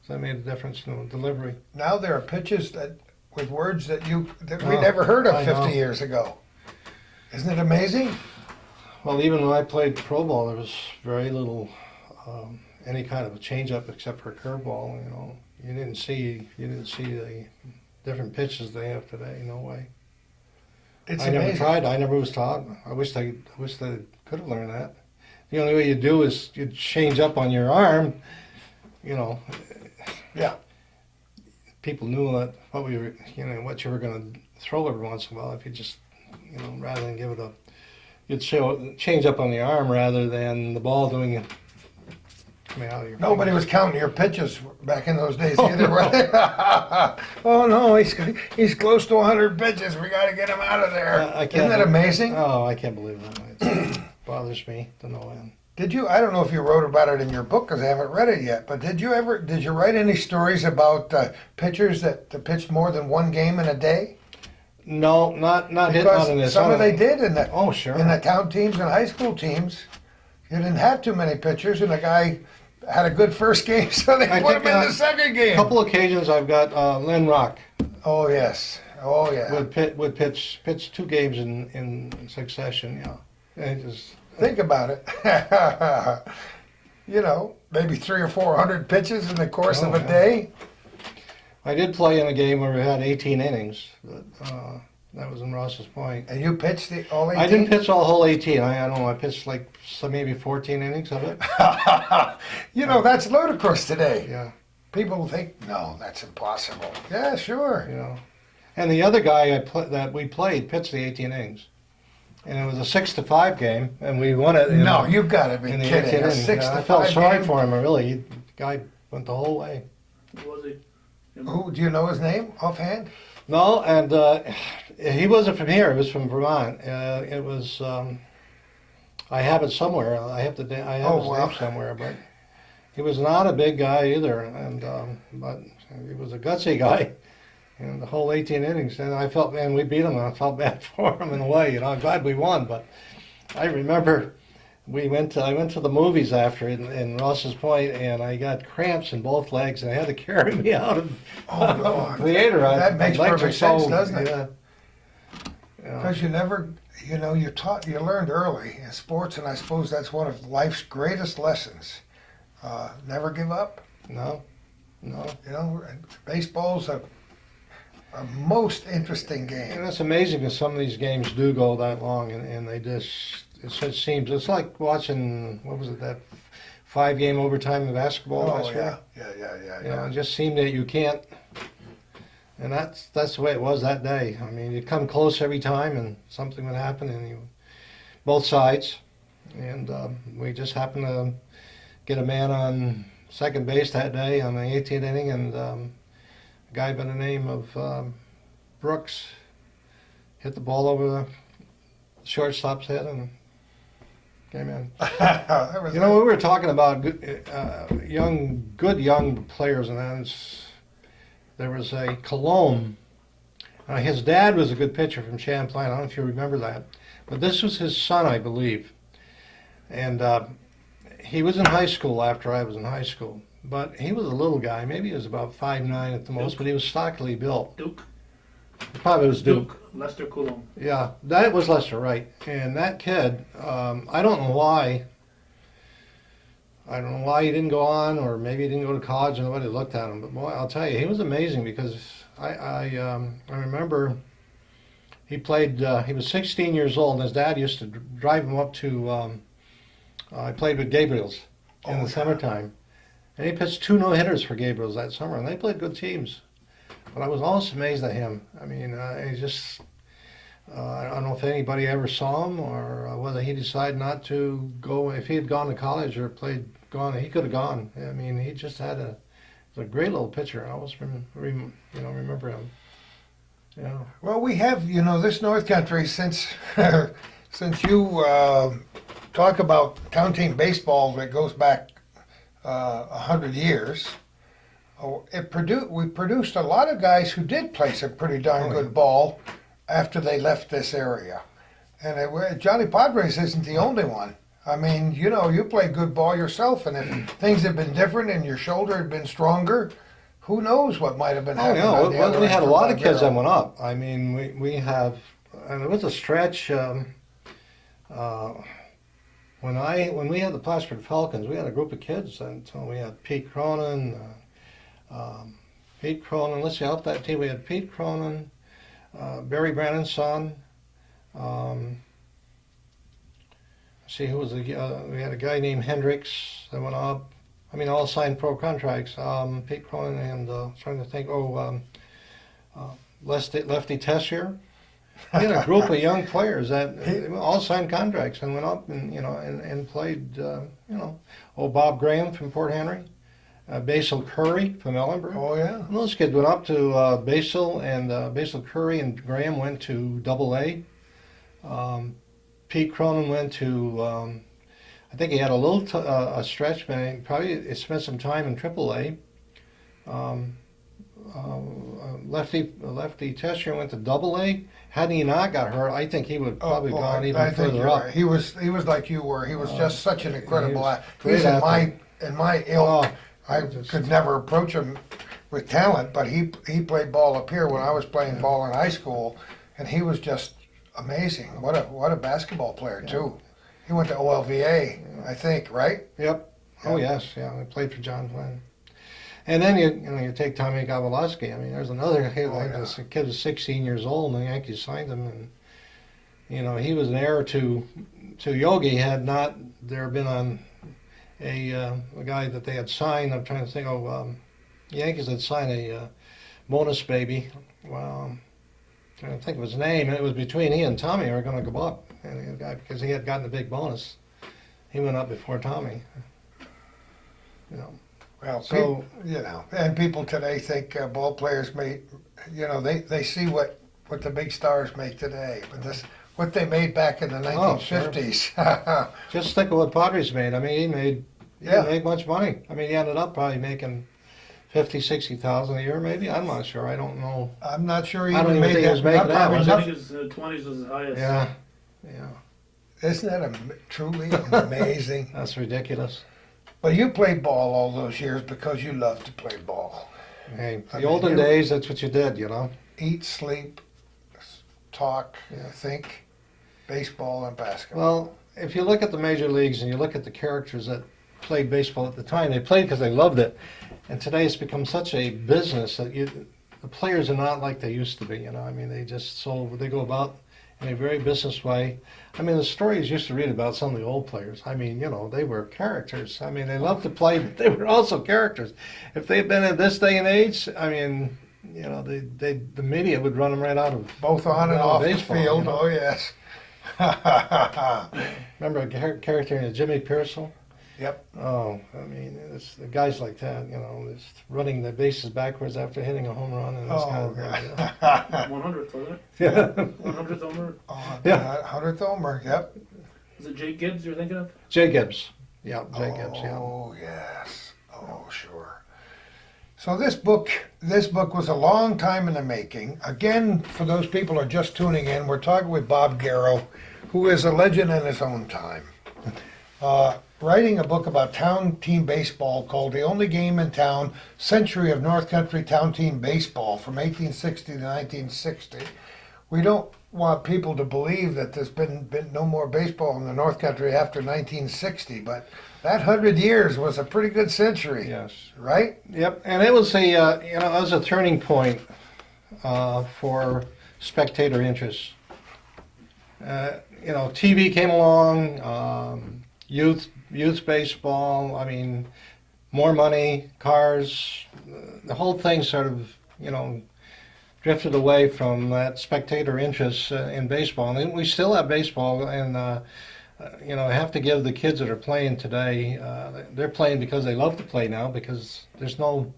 So that made a difference in the delivery. Now there are pitches with words that we Oh, never heard of I 50 know. years ago. Isn't it amazing? Well, even when I played pro ball, there was very little any kind of a changeup except for a curveball. You didn't see the different pitches they have today. No way. It's I never amazing. tried. I never was taught. I wish they could have learned that. The only way you do is you change up on your arm. Yeah. People knew what you were going to throw every once in a while. If you just rather than give it you'd change up on the arm rather than the ball doing me out of your. Nobody was counting your pitches back in those days either, were they? Oh no, he's close to 100 pitches. We got to get him out of there. Isn't that amazing? Oh, I can't believe that. It bothers me to no end. Did you? I don't know if you wrote about it in your book because I haven't read it yet. But did you write any stories about pitchers that pitched more than one game in a day? No, not Because in this. some of they did in the Oh, sure. in the town teams and high school teams. You didn't have too many pitchers, and the guy had a good first game, so they put him in the second A game. couple occasions I've got Lynn Rock Oh yes, oh yeah. would pitch 2 games in succession. Yeah, and it just Think about it. You know, maybe 300 or 400 pitches in the course of a yeah. day. I did play in a game where we had 18 innings, but that was in Ross's Point. And you pitched all 18? I didn't pitch all whole 18. I don't know. I pitched like maybe 14 innings of it. You know, that's ludicrous today. Yeah, People think, no, that's impossible. Yeah, sure. you know. And the other guy that we played pitched the 18 innings, and it was a 6-5 game, and we won it. No, you've got to be in the kidding. 18 A innings. 6 Yeah, to I felt 5 sorry game? for him. Really, the guy went the whole way. Who was he? Who, do you know his name offhand? No, and he wasn't from here. He was from Vermont. It was. I have it somewhere. I have his name somewhere, but he was not a big guy either, and but he was a gutsy guy. And the whole 18 innings, and I felt, man, we beat him. And I felt bad for him in a way. You know, I'm glad we won, but I remember I went to the movies after in Ross's Point, and I got cramps in both legs, and I had to carry me out of Oh, the theater. That makes my legs perfect are sense, doesn't it? Yeah. Yeah. Because you never, you know, you learned early in sports, and I suppose that's one of life's greatest lessons. Never give up. No. You know, and baseball's a most interesting And game. it's amazing because some of these games do go that long, and they just, it just seems, it's like watching, what was it, that 5-game overtime in basketball last year? You know, it just seemed that you can't, and that's the way it was that day. I mean, you'd come close every time, and something would happen, and both sides, and we just happened to get a man on second base that day on the 18th inning, and a guy by the name of Brooks hit the ball over the shortstop's head and came in. You know, we were talking about good young players, and there was a Colomb. His dad was a good pitcher from Champlain. I don't know if you remember that, but this was his son, I believe. And he was in high school after I was in high school. But he was a little guy. Maybe he was about 5'9" at the most, Duke. but he was stockily built. Duke. Probably was Duke. Lester Coulomb. Yeah, that was Lester, right. And that kid, I don't know why. I don't know why he didn't go on, or maybe he didn't go to college and nobody looked at him. But boy, I'll tell you, he was amazing because I remember he played, he was 16 years old, and his dad used to drive him up to, I played with Gabriel's in the summertime. And he pitched 2 no-hitters for Gabriel's that summer, and they played good teams. But I was always amazed at him. I mean, he just, I don't know if anybody ever saw him or whether he decided not to go. If he had gone to college or gone, he could have gone. I mean, he just had a great little pitcher. I always remember him. Yeah. Well, we have, you know, this North Country, since you talk about town team baseball that goes back 100 years. We produced a lot of guys who did play some pretty darn good ball after they left this area. And Johnny Padres isn't the only one. I mean, you know, you play good ball yourself, and if things had been different and your shoulder had been stronger, who knows what might have been happening. Oh, on the yeah, other we end had a for lot of kids Garrow. that went up. I mean, we have, and it was a stretch. When we had the Plattsburgh Falcons, we had a group of kids, and so we had Pete Cronin. Let's see, help that team. We had Pete Cronin, Barry Brannan's son. See who was we had a guy named Hendricks that went up. I mean, all signed pro contracts. Pete Cronin and trying to think. Lefty Tessier. He had a group of young players that all signed contracts and went up and and played. Bob Graham from Port Henry, Basil Curry from Ellenburg. Oh yeah. And those kids went up to Basil, and Basil Curry and Graham went to Double A. Pete Cronin went to. I think he had a little a stretch, but he probably spent some time in Triple A. Lefty Tessier went to Double A. Hadn't he not got hurt, I think he would probably gone I even think further you're up. right. He was like you were. He was just such an incredible was athlete. great He's athlete. in my ilk. Oh, I could never approach him with talent, but he played ball up here when I was playing ball in high school, and he was just amazing. What a basketball player too. He went to OLVA, I think, right? Yep. Oh yes, yeah. He played for John Flynn. And then you take Tommy Gawalowski. I mean, there's another kid. This kid was 16 years old, and the Yankees signed him, and he was an heir to Yogi. Had not there been a guy that they had signed. I'm trying to think of the Yankees had signed a bonus baby. Well, I'm trying to think of his name, and it was between he and Tommy were going to go up, and the guy, because he had gotten a big bonus, he went up before Tommy. Well, So- and people today think ball players they see what the big stars make today, but what they made back in the Oh, sure. 1950s. Just think of what Padres made. I mean, he Yeah. didn't make much money. I mean, he ended up probably making 50,000-60,000 a year, maybe. I'm not sure. I don't know. I'm not sure he I don't even even made think he was that. making that, Probably was I he? nothing. think his 20s was the highest. Yeah, Isn't that truly amazing? that's ridiculous. But you played ball all those years because you loved to play ball. Hey, I the mean, olden you- days, that's what you did, Eat, sleep, talk, think, baseball and basketball. Well, if you look at the major leagues and you look at the characters that played baseball at the time, they played because they loved it. And today it's become such a business that the players are not like they used to be, I mean, they go about in a very business way. I mean, the stories you used to read about some of the old players, I mean, they were characters. I mean, they loved to play, but they were also characters. If they'd been in this day and age, I mean, the media would run them right out of Both on and out of off the baseball, field. Oh, yes. Remember a character named Jimmy Pearsall? Yep. Oh, I mean, it's the guys like that, just running the bases backwards after hitting a home run and this kind Oh, of thing. God. 100th, wasn't it? Yeah. 100th homer. Oh, Yeah. 100th homer. Yep. Is it Jake Gibbs you're thinking of? Jay Gibbs. Yeah, Jay Gibbs, yeah. Oh, yes. Oh, sure. So this book was a long time in the making. Again, for those people who are just tuning in, we're talking with Bob Garrow, who is a legend in his own time. Writing a book about town team baseball called The Only Game in Town, Century of North Country Town Team Baseball from 1860 to 1960. We don't want people to believe that there's been no more baseball in the North Country after 1960, but that 100 years was a pretty good century, Yes. right? Yep, and it was it was a turning point for spectator interest. TV came along, youth baseball. I mean, more money, cars. The whole thing sort of drifted away from that spectator interest in baseball, and we still have baseball. And I have to give the kids that are playing today. They're playing because they love to play now, because there's no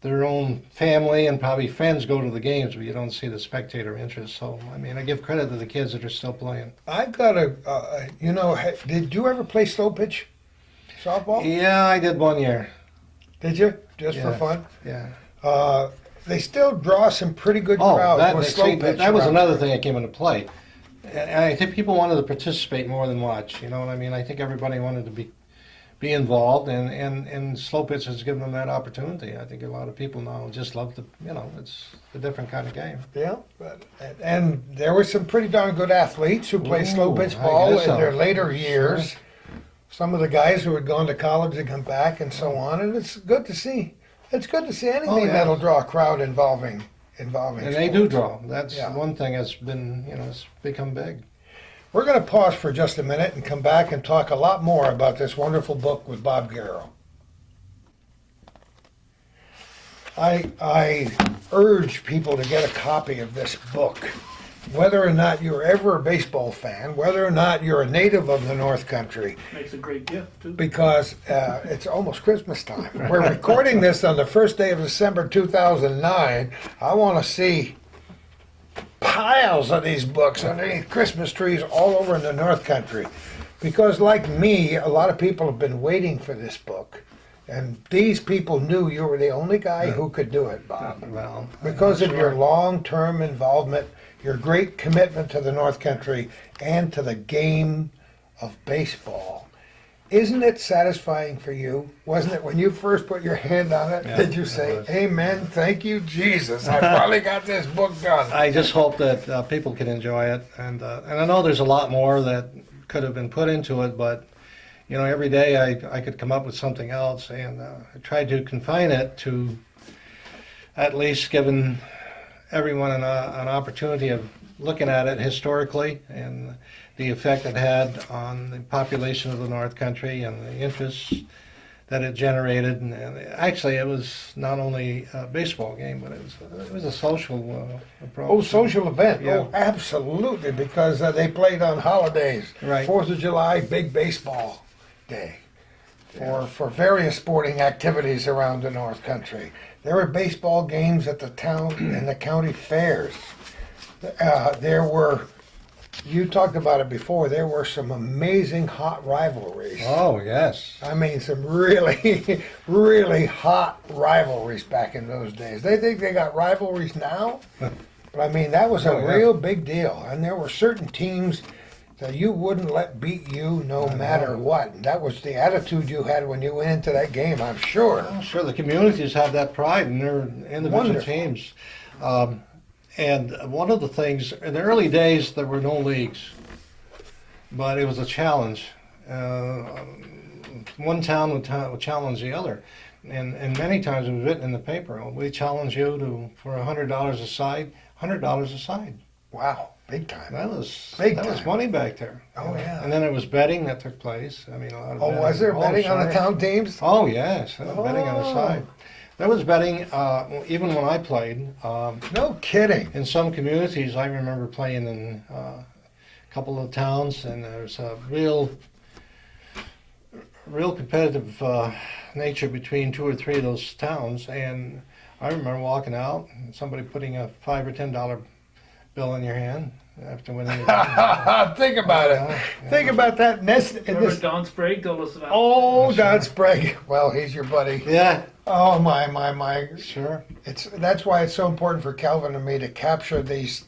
their own family and probably friends go to the games, but you don't see the spectator interest. So, I mean, I give credit to the kids that are still playing. I've got did you ever play slow pitch softball? Yeah, I did one year. Did you? Just for Yeah. fun? Yeah. They still draw some pretty good Oh, crowds with slow pitch. that was around another here. thing that came into play. And I think people wanted to participate more than watch. You know what I mean? I think everybody wanted to be involved, and slow pitch has given them that opportunity. I think a lot of people now just love the, it's a different kind of game. Yeah, and there were some pretty darn good athletes who played slow Ooh, pitch I ball guess in so. their later years. Some of the guys who had gone to college and come back and so on, and it's good to see. It's good to see anything Oh, yeah. that'll draw a crowd involving. And they do sports. draw. That's Yeah. one thing that's been, it's become big. We're going to pause for just a minute and come back and talk a lot more about this wonderful book with Bob Garrow. I urge people to get a copy of this book. whether or not you're ever a baseball fan, whether or not you're a native of the North Country, Makes a great gift too. because it's almost Christmas time. We're recording this on the first day of December 2009. I want to see piles of these books underneath Christmas trees all over in the North Country. Because like me, a lot of people have been waiting for this book. And these people knew you were the only guy who could do it, Bob. Well, Because of your long-term involvement, your great commitment to the North Country and to the game of baseball. Isn't it satisfying for you? Wasn't it when you first put your hand on it? Yeah, Did you it say, was. "Amen, thank you, Jesus. I finally got this book done." I just hope that people can enjoy it, and I know there's a lot more that could have been put into it, but you know, every day I could come up with something else, and I tried to confine it to at least giving everyone an opportunity of looking at it historically and the effect it had on the population of the North Country and the interests that it generated. And actually, it was not only a baseball game, but it was a social approach. Oh, social event. Yeah. Oh, absolutely, because they played on holidays. Right. 4th of July, big baseball day for various sporting activities around the North Country. There were baseball games at the town and the county fairs. There were, you talked about it before, there were some amazing hot rivalries. Oh yes. I mean, some really, really hot rivalries back in those days. They think they got rivalries now, but I mean, that was a Oh, yeah. real big deal. And there were certain teams that you wouldn't let beat you no matter what. And that was the attitude you had when you went into that game, I'm sure. Well, sure, the communities have that pride in their individual Wonderful. teams. And one of the things, in the early days, there were no leagues, but it was a challenge. One town would challenge the other. And many times it was written in the paper, we challenge you for $100 a side, $100 a side. Wow, big time. That was Big that was time. money back there. Oh, yeah. And then there was betting that took place. I mean, a lot of Oh, betting. was there betting on the sure. town teams? Oh yes, there was betting on the Oh. side. There was betting even when I played. No kidding. In some communities, I remember playing in a couple of towns, and there's a real competitive nature between 2 or 3 of those towns. And I remember walking out, and somebody putting a $5 or $10 bill in your hand after winning the game. Think about it. Yeah, Think yeah. about that. Remember Don Sprague told us about. Oh, Don Sprague. Well, he's your buddy. Yeah, Oh, my. sure. That's why it's so important for Calvin and me to capture these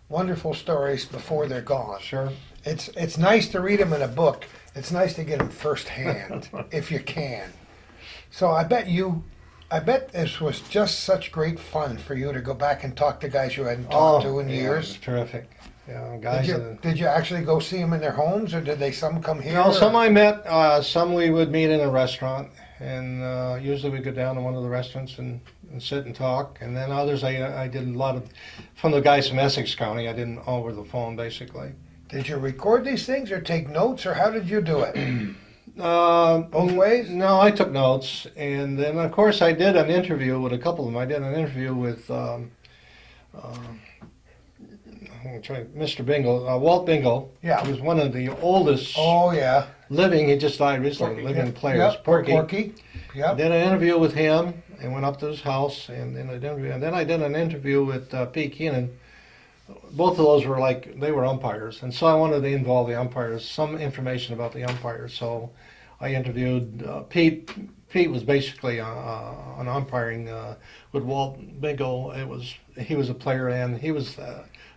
wonderful stories before they're gone. Sure. It's nice to read them in a book. It's nice to get them firsthand, if you can. So I bet this was just such great fun for you to go back and talk to guys you hadn't talked to in yeah, years. it was terrific. Yeah, guys. Did you actually go see them in their homes, or did they some come here? No, some or- I met. Some we would meet in a restaurant, and usually we'd go down to one of the restaurants and sit and talk. And then others, I did a lot of from the guys from Essex County. I did over the phone, basically. Did you record these things or take notes, or how did you do it? Both ways? No, I took notes, and then of course I did an interview with a couple of them. I did an interview with Mr. Bingle, Walt Bingle. Yeah. He was one of the oldest Oh yeah, living. He just died recently. Porky, Living yeah. players. Yep, Porky. Porky. Yep. Did an interview with him and went up to his house and then I did an interview with Pete Keenan. Both of those were they were umpires, and so I wanted to involve the umpires, some information about the umpires. So I interviewed Pete. Pete was basically on umpiring with Walt Bingo. He was a player, and he was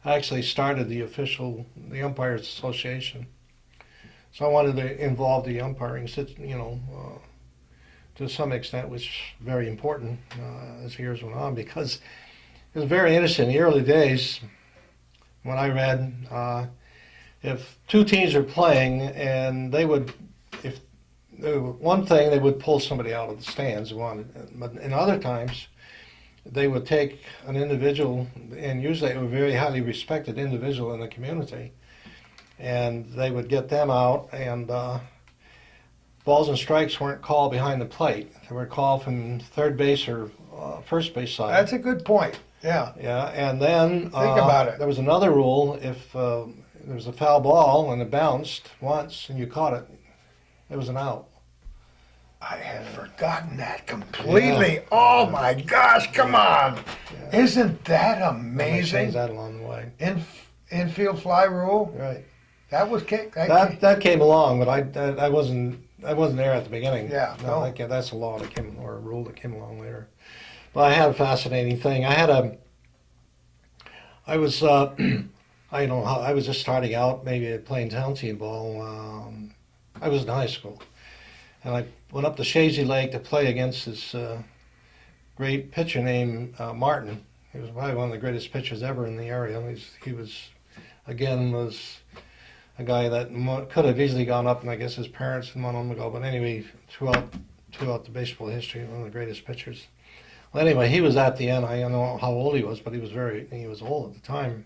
actually started the umpires association. So I wanted to involve the umpiring, to some extent, which is very important as years went on, because it was very interesting in the early days. When I read, if 2 teams are playing, and they would pull somebody out of the stands. But in other times, they would take an individual, and usually a very highly respected individual in the community, and they would get them out, and balls and strikes weren't called behind the plate. They were called from third base or first base side. That's a good point. Yeah. Yeah, and then Think about it. there was another rule. If there was a foul ball and it bounced once and you caught it, it was an out. I had forgotten that completely. Oh my gosh, come on. Yeah. Isn't that And they changed amazing? that along the way. Infield fly rule? Right. That was kicked. That came along, but I wasn't there at the beginning. Yeah, no. That's a law that came, or a rule that came along later. But I had a fascinating thing. I was I was just starting out, maybe playing town team ball. I was in high school, and I went up to Shazy Lake to play against this great pitcher named Martin. He was probably one of the greatest pitchers ever in the area. He was a guy that could have easily gone up, and I guess his parents didn't want him to go. But anyway, throughout the baseball history, one of the greatest pitchers. Well, anyway, he was at the end. I don't know how old he was, but he was old at the time,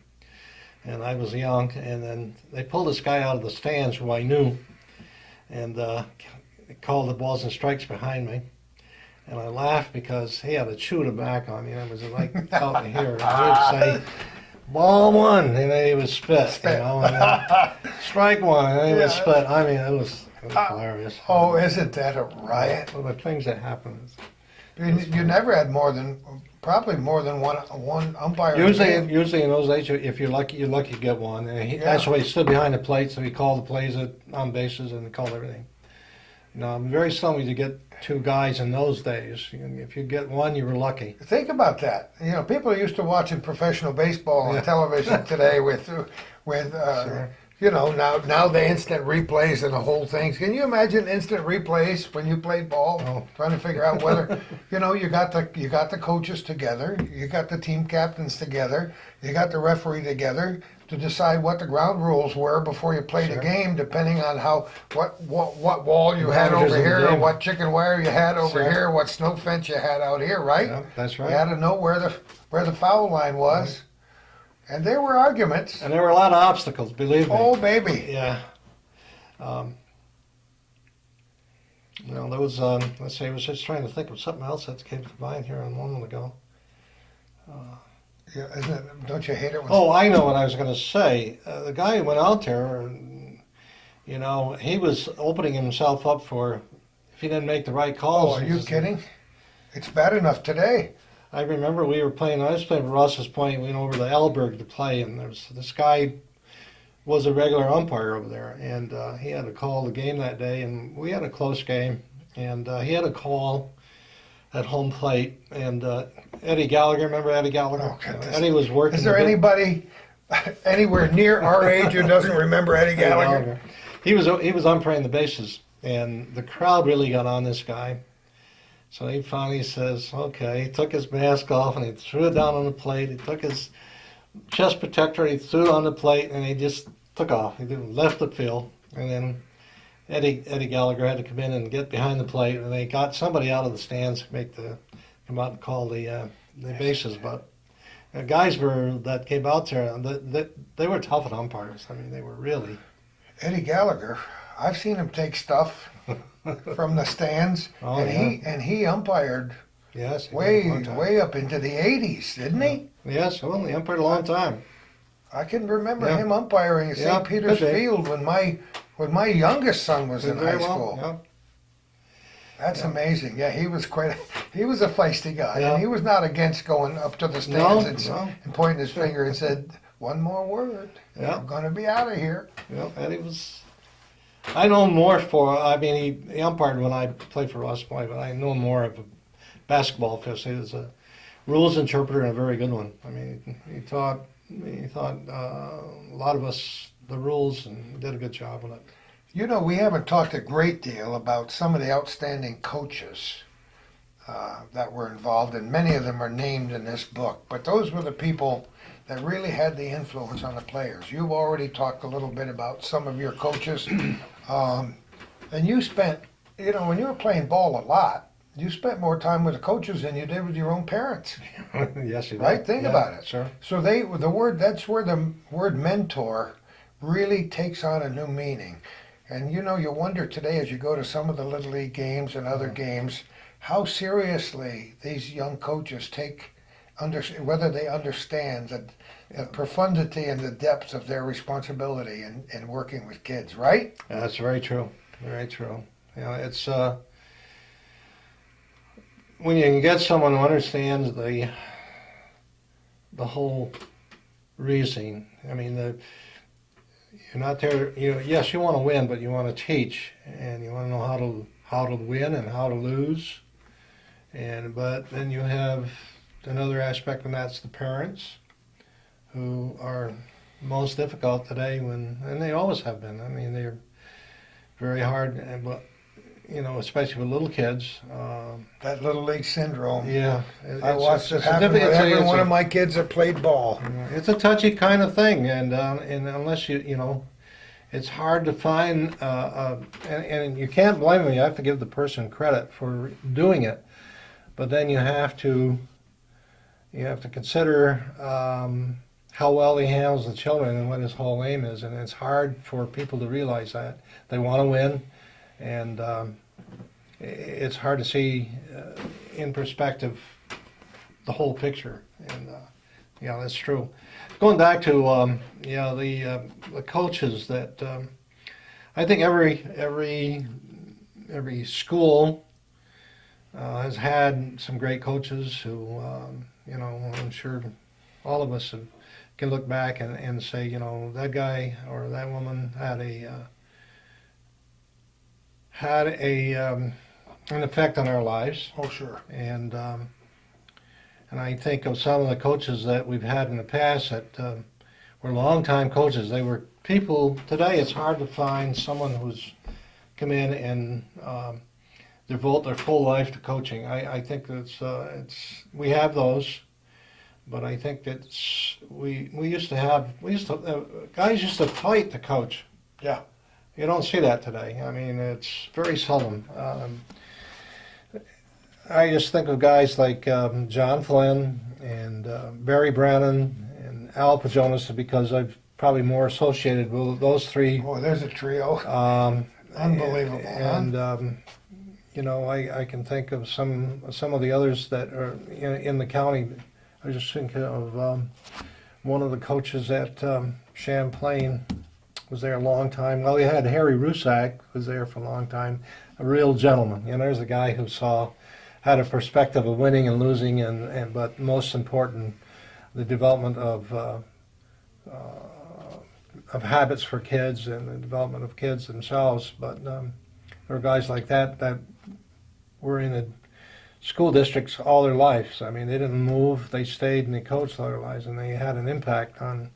and I was young. And then they pulled this guy out of the stands who I knew, and called the balls and strikes behind me. And I laughed because he had a chew tobacco on me. And it was like out in here. And he would say, "Ball one," and then he would spit. You know, and then, strike one, and he would spit. I mean, it was hilarious. Oh, isn't that a riot? Well, the things that happened. You never had probably more than one umpire. Usually in those days, if you're lucky to get one. And that's why he stood behind the plate, so he called the plays on bases and he called everything. You know, very seldom you get two guys in those days. If you get one, you were lucky. Think about that. You know, people are used to watching professional baseball on television today with Sure. you know, now the instant replays and the whole thing. Can you imagine instant replays when you played ball, Oh. trying to figure out whether, you know, you got the coaches together, you got the team captains together, you got the referee together to decide what the ground rules were before you played a game, depending on what wall you had Managers over of the here, or game. what chicken wire you had over Sure. here, what snow fence you had out here, right? Yeah, that's right. You had to know where the foul line was, and there were arguments. And there were a lot of obstacles, believe me. Oh baby, Yeah. You know, there was, let's see, I was just trying to think of something else that came to mind here a moment ago. yeah, isn't it? Don't you hate it when? Oh, I know what I was going to say. The guy who went out there, you know, he was opening himself up for, if he didn't make the right calls. Oh, are you kidding? It's bad enough today. I remember I was playing for Ross's Point, we went over to Alberg to play, and there was this guy was a regular umpire over there, and he had to call the game that day, and we had a close game, and he had a call at home plate, and Eddie Gallagher, remember Eddie Gallagher? Oh, goodness. Eddie was working. Is there anybody anywhere near our age who doesn't remember Eddie Gallagher? He was umpiring the bases, and the crowd really got on this guy. So he finally says, okay, he took his mask off and he threw it down on the plate. He took his chest protector, he threw it on the plate, and he just took off. He left the field, and then Eddie Gallagher had to come in and get behind the plate, and they got somebody out of the stands to come out and call the bases. But guys that came out there, they were tough at umpires. I mean, they were really. Eddie Gallagher, I've seen him take stuff from the stands, Oh, and he umpired Yes. He did a long time. way up into the 80s, didn't he? Yes, well, he umpired a long time. I can remember Yeah. him umpiring at Yeah, St. Peter's could be. Field when my youngest son was in high school. Yeah. That's amazing. Yeah, he was he was a feisty guy, Yeah. and he was not against going up to the No, stands no. and pointing his finger and said, "One more word, Yeah. I'm going to be out of here." Yeah, Eddie was. I know more I mean, he umpired when I played for Ross Point, but I know more of a basketball official. He was a rules interpreter and a very good one. I mean, he taught a lot of us the rules and did a good job with it. You know, we haven't talked a great deal about some of the outstanding coaches that were involved, and many of them are named in this book. But those were the people that really had the influence on the players. You've already talked a little bit about some of your coaches. And you spent, you know, when you were playing ball a lot, you spent more time with the coaches than you did with your own parents. Yes, he did. Right? Think about it. Sure. So that's where the word mentor really takes on a new meaning. And you know, you wonder today as you go to some of the Little League games and other games, how seriously these young coaches take whether they understand the profundity and the depths of their responsibility in working with kids, right? That's very true. Very true. You know, it's when you can get someone who understands the whole reasoning. I mean, you're not there. Yes, you want to win, but you want to teach, and you want to know how to win and how to lose. But then you have another aspect, and that's the parents, who are most difficult today. And they always have been. I mean, they're very hard, but especially with little kids. That little league syndrome. Yeah, I watched it happen with every one of my kids that played ball. It's a touchy kind of thing, and unless it's hard to find, and you can't blame them. You have to give the person credit for doing it, but then you have to consider how well he handles the children and what his whole aim is, and it's hard for people to realize that they want to win, and it's hard to see in perspective the whole picture, and that's true. Going back to the coaches that I think every school has had some great coaches who I'm sure all of us can look back and say that guy or that woman had an effect on our lives. Oh, sure. And I think of some of the coaches that we've had in the past that were longtime coaches. They were people. Today, it's hard to find someone who's come in and devote their full life to coaching. I think we have those, but I think that guys used to fight to coach. Yeah. You don't see that today. I mean, it's very seldom. I just think of guys like John Flynn and Barry Brannon and Al Pajonas because I've probably more associated with those three. Boy, there's a trio. Unbelievable. And I can think of some of the others that are in the county. I was just thinking of one of the coaches at Champlain. Was there a long time. Well, we had Harry Rusak was there for a long time, a real gentleman. There's a guy who had a perspective of winning and losing, but most important, the development of habits for kids and the development of kids themselves. But there were guys like that were in the school districts all their lives. I mean, they didn't move; they stayed and they coached all their lives, and they had an impact on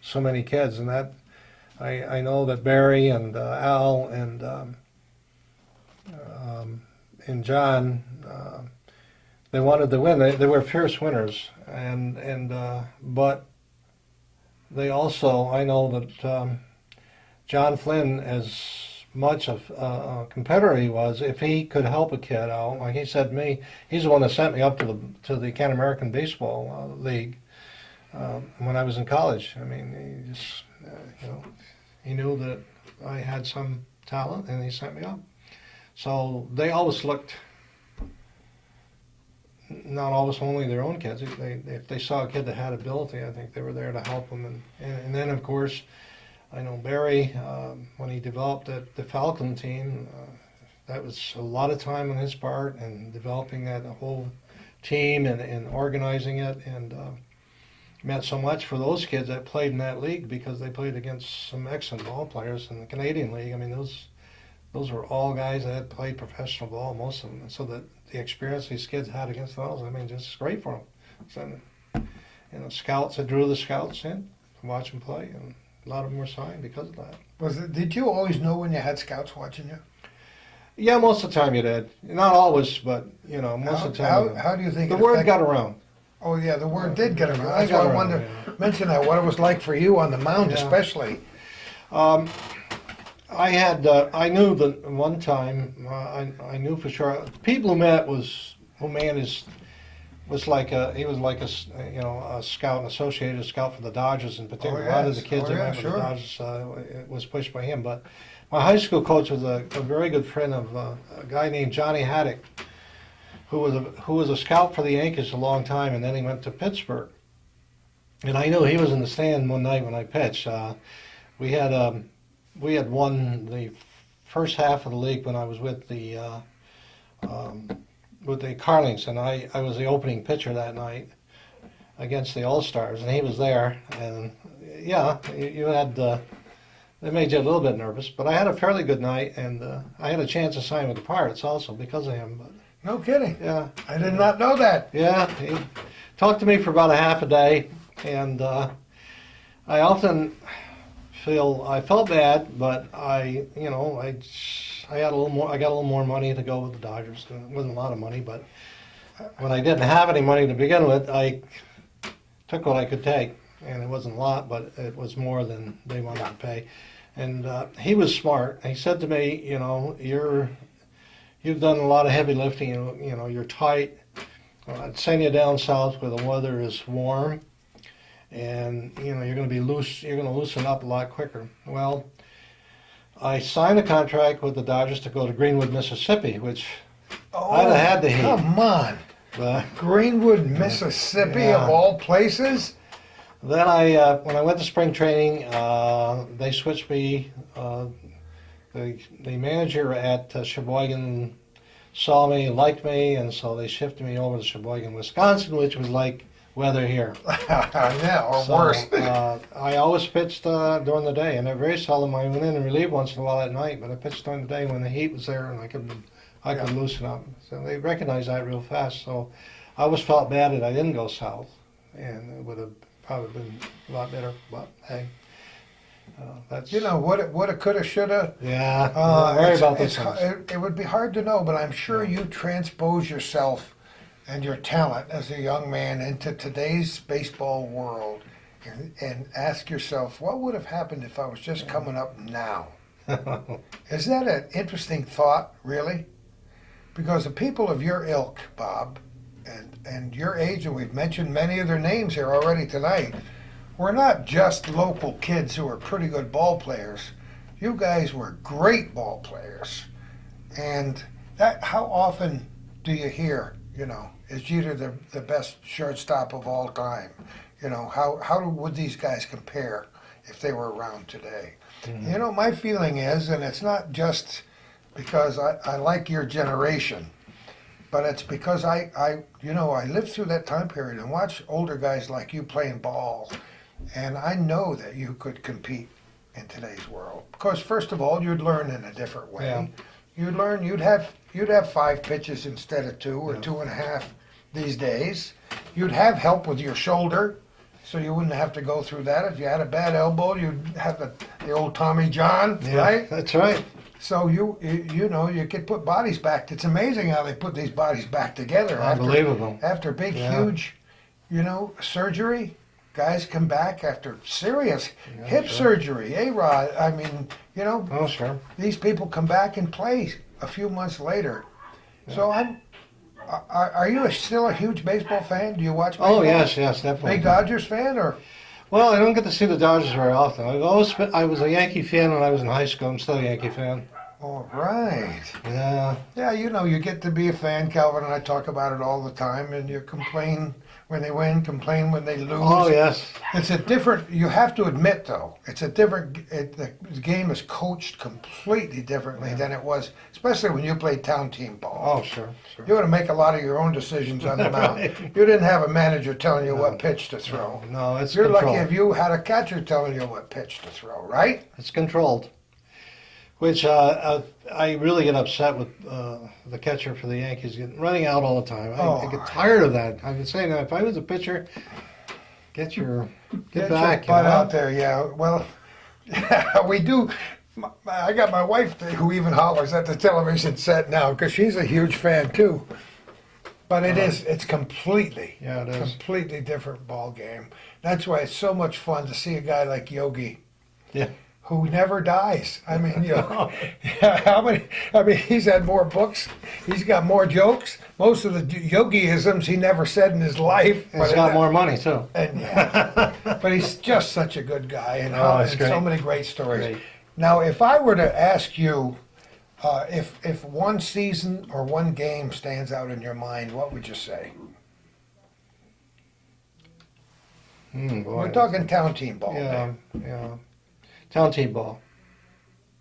so many kids. And that. I know that Barry and Al and John, they wanted to win. They were fierce winners, but they also, I know that John Flynn, as much of a competitor he was, if he could help a kid out, like he said to me, he's the one that sent me up to the Can American Baseball League when I was in college. I mean, he just he knew that I had some talent, and he sent me up. So they always looked, not always only their own kids. If they saw a kid that had ability, I think they were there to help them. And then, of course, I know Barry, when he developed the Falcon team, that was a lot of time on his part and developing that whole team and organizing it, and meant so much for those kids that played in that league because they played against some excellent ball players in the Canadian League. I mean, those were all guys that had played professional ball, most of them. And so that the experience these kids had against those, I mean, just great for them. So, scouts that drew the scouts in to watch them play, and a lot of them were signed because of that. Did you always know when you had scouts watching you? Yeah, most of the time you did. Not always, but most of the time. How do you think the word got around? Oh yeah, the word did get around. That's why I wanted to mention that, what it was like for you on the mound, especially. I knew that one time. I knew for sure. People who met was like a scout, an associated scout for the Dodgers in particular. Oh, yes. A lot of the kids that went with the Dodgers it was pushed by him. But my high school coach was a very good friend of a guy named Johnny Haddock, who was a scout for the Yankees a long time, and then he went to Pittsburgh. And I knew he was in the stand one night when I pitched. We had won the first half of the league when I was with the Carlings, and I was the opening pitcher that night against the All-Stars, and he was there. And yeah, you had it made you a little bit nervous, but I had a fairly good night, and I had a chance to sign with the Pirates also because of him. But No kidding. yeah, I did not know that. yeah, he talked to me for about a half a day, and I often I felt bad, but I got a little more money to go with the Dodgers. It wasn't a lot of money, but when I didn't have any money to begin with, I took what I could take, and it wasn't a lot, but it was more than they wanted to pay. And he was smart. He said to me, you've done a lot of heavy lifting. You're tight. I'd send you down south where the weather is warm, and you're going to be loose. You're going to loosen up a lot quicker. Well, I signed a contract with the Dodgers to go to Greenwood, Mississippi, which I'd have had to heat. Come on. But Greenwood, Mississippi, Yeah. of all places? then when I went to spring training, they switched me. The manager at Sheboygan saw me, liked me, and so they shifted me over to Sheboygan, Wisconsin, which was like weather here. Yeah, or So, worse. I always pitched during the day, and I very seldom I went in and relieved once in a while at night, but I pitched during the day when the heat was there and I could loosen up. So they recognized that real fast. So I always felt bad that I didn't go south, and it would have probably been a lot better. But hey, that's Woulda, coulda, shoulda. yeah. Don't worry about this. It would be hard to know, but I'm sure you transpose yourself and your talent as a young man into today's baseball world and ask yourself, what would have happened if I was just coming up now? Is that an interesting thought, really? Because the people of your ilk, Bob, and your age, and we've mentioned many of their names here already tonight, were not just local kids who were pretty good ball players. You guys were great ball players. And how often do you hear, is Jeter the best shortstop of all time? How would these guys compare if they were around today? Mm-hmm. My feeling is, and it's not just because I like your generation, but it's because I lived through that time period and watched older guys like you playing ball, and I know that you could compete in today's world. Because first of all, you'd learn in a different way. Yeah. You'd learn you'd have 5 pitches instead of 2 or 2.5 these days. You'd have help with your shoulder, so you wouldn't have to go through that. If you had a bad elbow, you'd have the old Tommy John, right? That's right. So you could put bodies back. It's amazing how they put these bodies back together. Unbelievable. After big, Yeah. huge, surgery. Guys come back after serious Yeah, hip sure. surgery. A-Rod, I mean, Oh, sure. these people come back and play a few months later. So are you still a huge baseball fan? Do you watch baseball? Oh, yes, definitely. Big Dodgers fan, or? Well, I don't get to see the Dodgers very often. I was a Yankee fan when I was in high school. I'm still a Yankee fan. All right. Yeah. Yeah, you get to be a fan. Calvin and I talk about it all the time, and you complain when they win, complain when they lose. Oh, yes. It's a different, you have to admit though, it's a different, the game is coached completely differently than it was, especially when you played town team ball. Oh, sure. You had to make a lot of your own decisions on the mound. Right. You didn't have a manager telling you what pitch to throw. No, it's You're controlled. lucky if you had a catcher telling you what pitch to throw, right? It's controlled. Which I really get upset with the catcher for the Yankees running out all the time. I get tired of that. I've been saying that if I was a pitcher, get back. Your butt out there, yeah. Well, we do. I got my wife who even hollers at the television set now because she's a huge fan too. But it's completely, Yeah, it is. completely different ball game. That's why it's so much fun to see a guy like Yogi. Yeah. Who never dies. I mean, how many? I mean, he's had more books. He's got more jokes. Most of the yogiisms he never said in his life. He's got more money too. And but he's just such a good guy, and, Oh, it's and great. so many great stories. Great. Now, if I were to ask you, If one season or one game stands out in your mind, what would you say? Boy. We're talking town team ball. Yeah, Dave. yeah. Town team ball.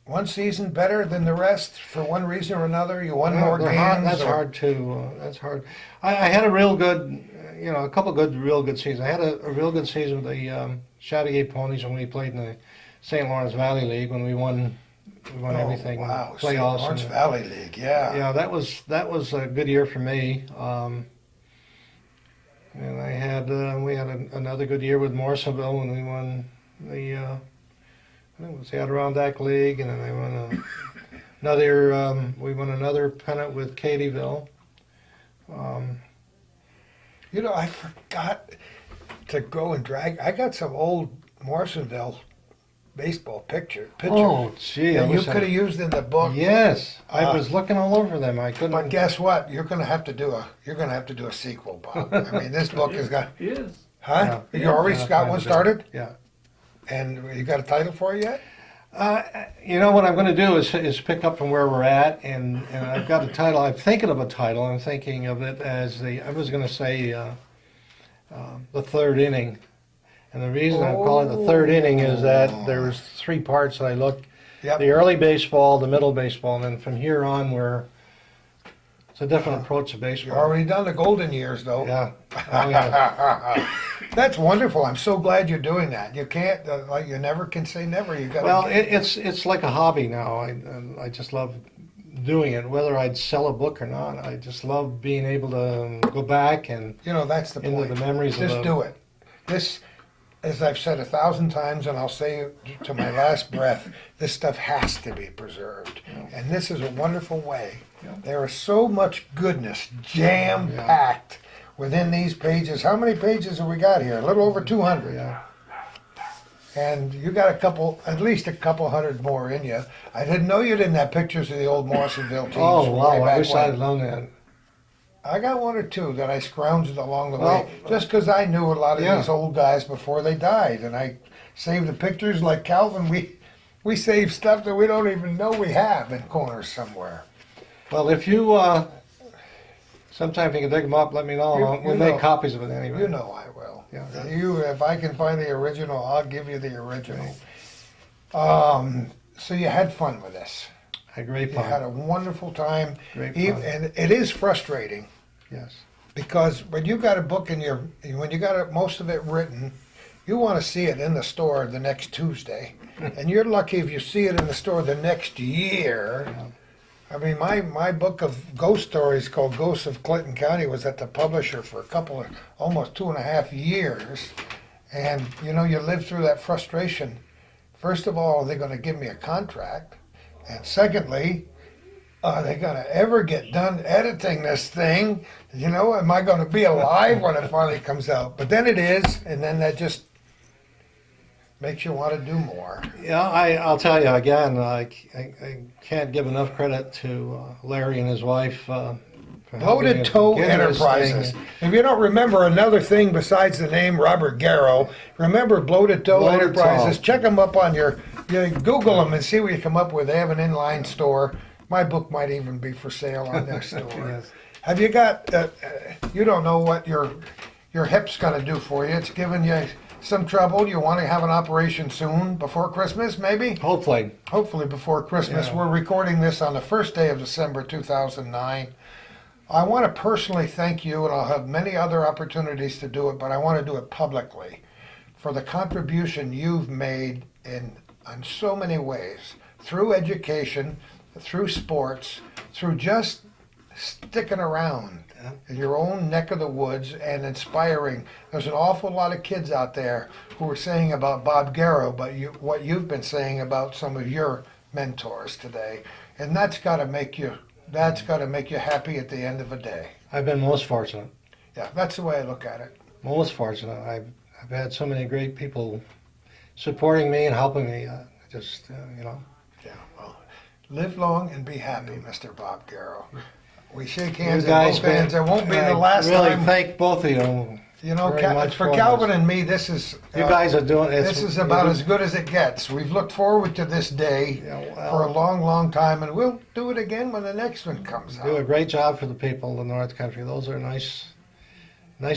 One season better than the rest for one reason or another. You won more They're games. hard- That's or- hard to. That's hard. I had a real good, a couple good, real good seasons. I had a real good season with the Chattagay Ponies when we played in the St. Lawrence Valley League when we won everything. Wow, St. Playoffs. Lawrence and- Valley League. Yeah. Yeah, that was a good year for me. And we had another good year with Morrisonville when we won the I think it was the Adirondack League, and then they won we won another pennant with Cadyville. I forgot to go and drag. I got some old Morrisonville baseball pictures. Oh, gee, I that you wish I- could have used in the book. Yes, I Uh, was looking all over them. I couldn't. But guess what? You're gonna have to do a sequel, Bob. I mean, this book has got. He is. Huh? Yeah. You already Yeah, got one started, Yeah. and you got a title for it yet? What I'm going to do is pick up from where we're at, and I've got a title. I'm thinking of a title. I'm thinking of it as I was going to say, the third inning. And the reason I'm calling it the third inning is that there's three parts that I look. Yep. The early baseball, the middle baseball, and then from here on, it's a different approach to You've baseball. already done the golden years, though. Yeah. Oh, yeah. That's wonderful. I'm so glad you're doing that. You can't, you never can say never. You got. Well, it's like a hobby now. I just love doing it, whether I'd sell a book or not. I just love being able to go back and That's the into point. the memories Just of do it. This, as I've said 1,000 times, and I'll say it to my last breath, this stuff has to be preserved. And this is a wonderful way. Yeah. There is so much goodness jam-packed within these pages. How many pages have we got here? A little over 200. Yeah. And you got at least a couple hundred more in you. I didn't know you didn't have pictures of the old Morrisonville teams. Oh from wow! way I back wish when. I'd known that. I got one or two that I scrounged along the Well, way, just because I knew a lot of yeah. these old guys before they died, and I saved the pictures. Like Calvin, we save stuff that we don't even know we have in corners somewhere. Well, if you sometime if you can dig them up, let me know. You We'll know. make copies of it anyway. You know I will. Yeah. If I can find the original, I'll give you the original. So you had fun with this. Had great You had fun. a wonderful time, Great even, fun. and it is frustrating. Yes. Because when you got a book when you got most of it written, you want to see it in the store the next Tuesday, and you're lucky if you see it in the store the next year. I mean, my book of ghost stories called Ghosts of Clinton County was at the publisher for almost 2.5 years, and you live through that frustration. First of all, are they going to give me a contract? And secondly, are they going to ever get done editing this thing? Am I going to be alive when it finally comes out? But then it is, and then that just makes you want to do more. Yeah, I'll tell you again. I can't give enough credit to Larry and his wife. For helping Loaded me Toe get this Enterprises. thing. If you don't remember another thing besides the name Robert Garrow, remember Bloated Toe Bloated Enterprises. Toe. Check them up on Google them and see what you come up with. They have an inline store. My book might even be for sale on their store. Yes. Have you got? You don't know what your hip's going to do for you. It's giving you some trouble. You want to have an operation soon, before Christmas, maybe. Hopefully. Hopefully before Christmas. Yeah. We're recording this on the first day of December 2009. I want to personally thank you, and I'll have many other opportunities to do it, but I want to do it publicly, for the contribution you've made in so many ways, through education, through sports, through just sticking around in your own neck of the woods and inspiring. There's an awful lot of kids out there who are saying about Bob Garrow, but what you've been saying about some of your mentors today, and that's got to make you happy at the end of the day. I've been most fortunate. Yeah, that's the way I look at it. Most fortunate. I've had so many great people supporting me and helping me. Yeah, well, live long and be happy, Mr. Bob Garrow. We shake You hands guys, at both ends. It won't be the last really time. thank both of you. You know, very much for fun. Calvin and me, this is You guys are doing it. this is about as good as it gets. We've looked forward to this day Yeah, well- for a long, long time, and we'll do it again when the next one comes do a out. great job for the people in the North Country. Those are nice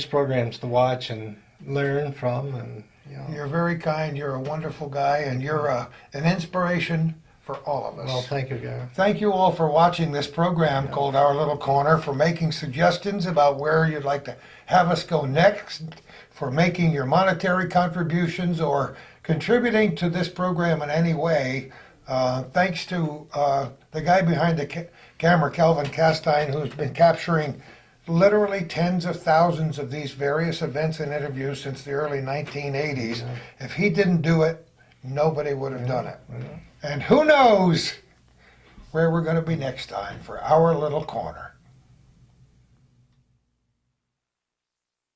programs to watch and learn from, and you know. You're very kind. You're a wonderful guy, and you're an inspiration for all of us. Well, thank you, Garrow. Thank you all for watching this program called Our Little Corner, for making suggestions about where you'd like to have us go next, for making your monetary contributions or contributing to this program in any way. Thanks to the guy behind the camera, Calvin Castine, who's been capturing literally tens of thousands of these various events and interviews since the early 1980s. If he didn't do it, nobody would have done it. And who knows where we're going to be next time for Our Little Corner.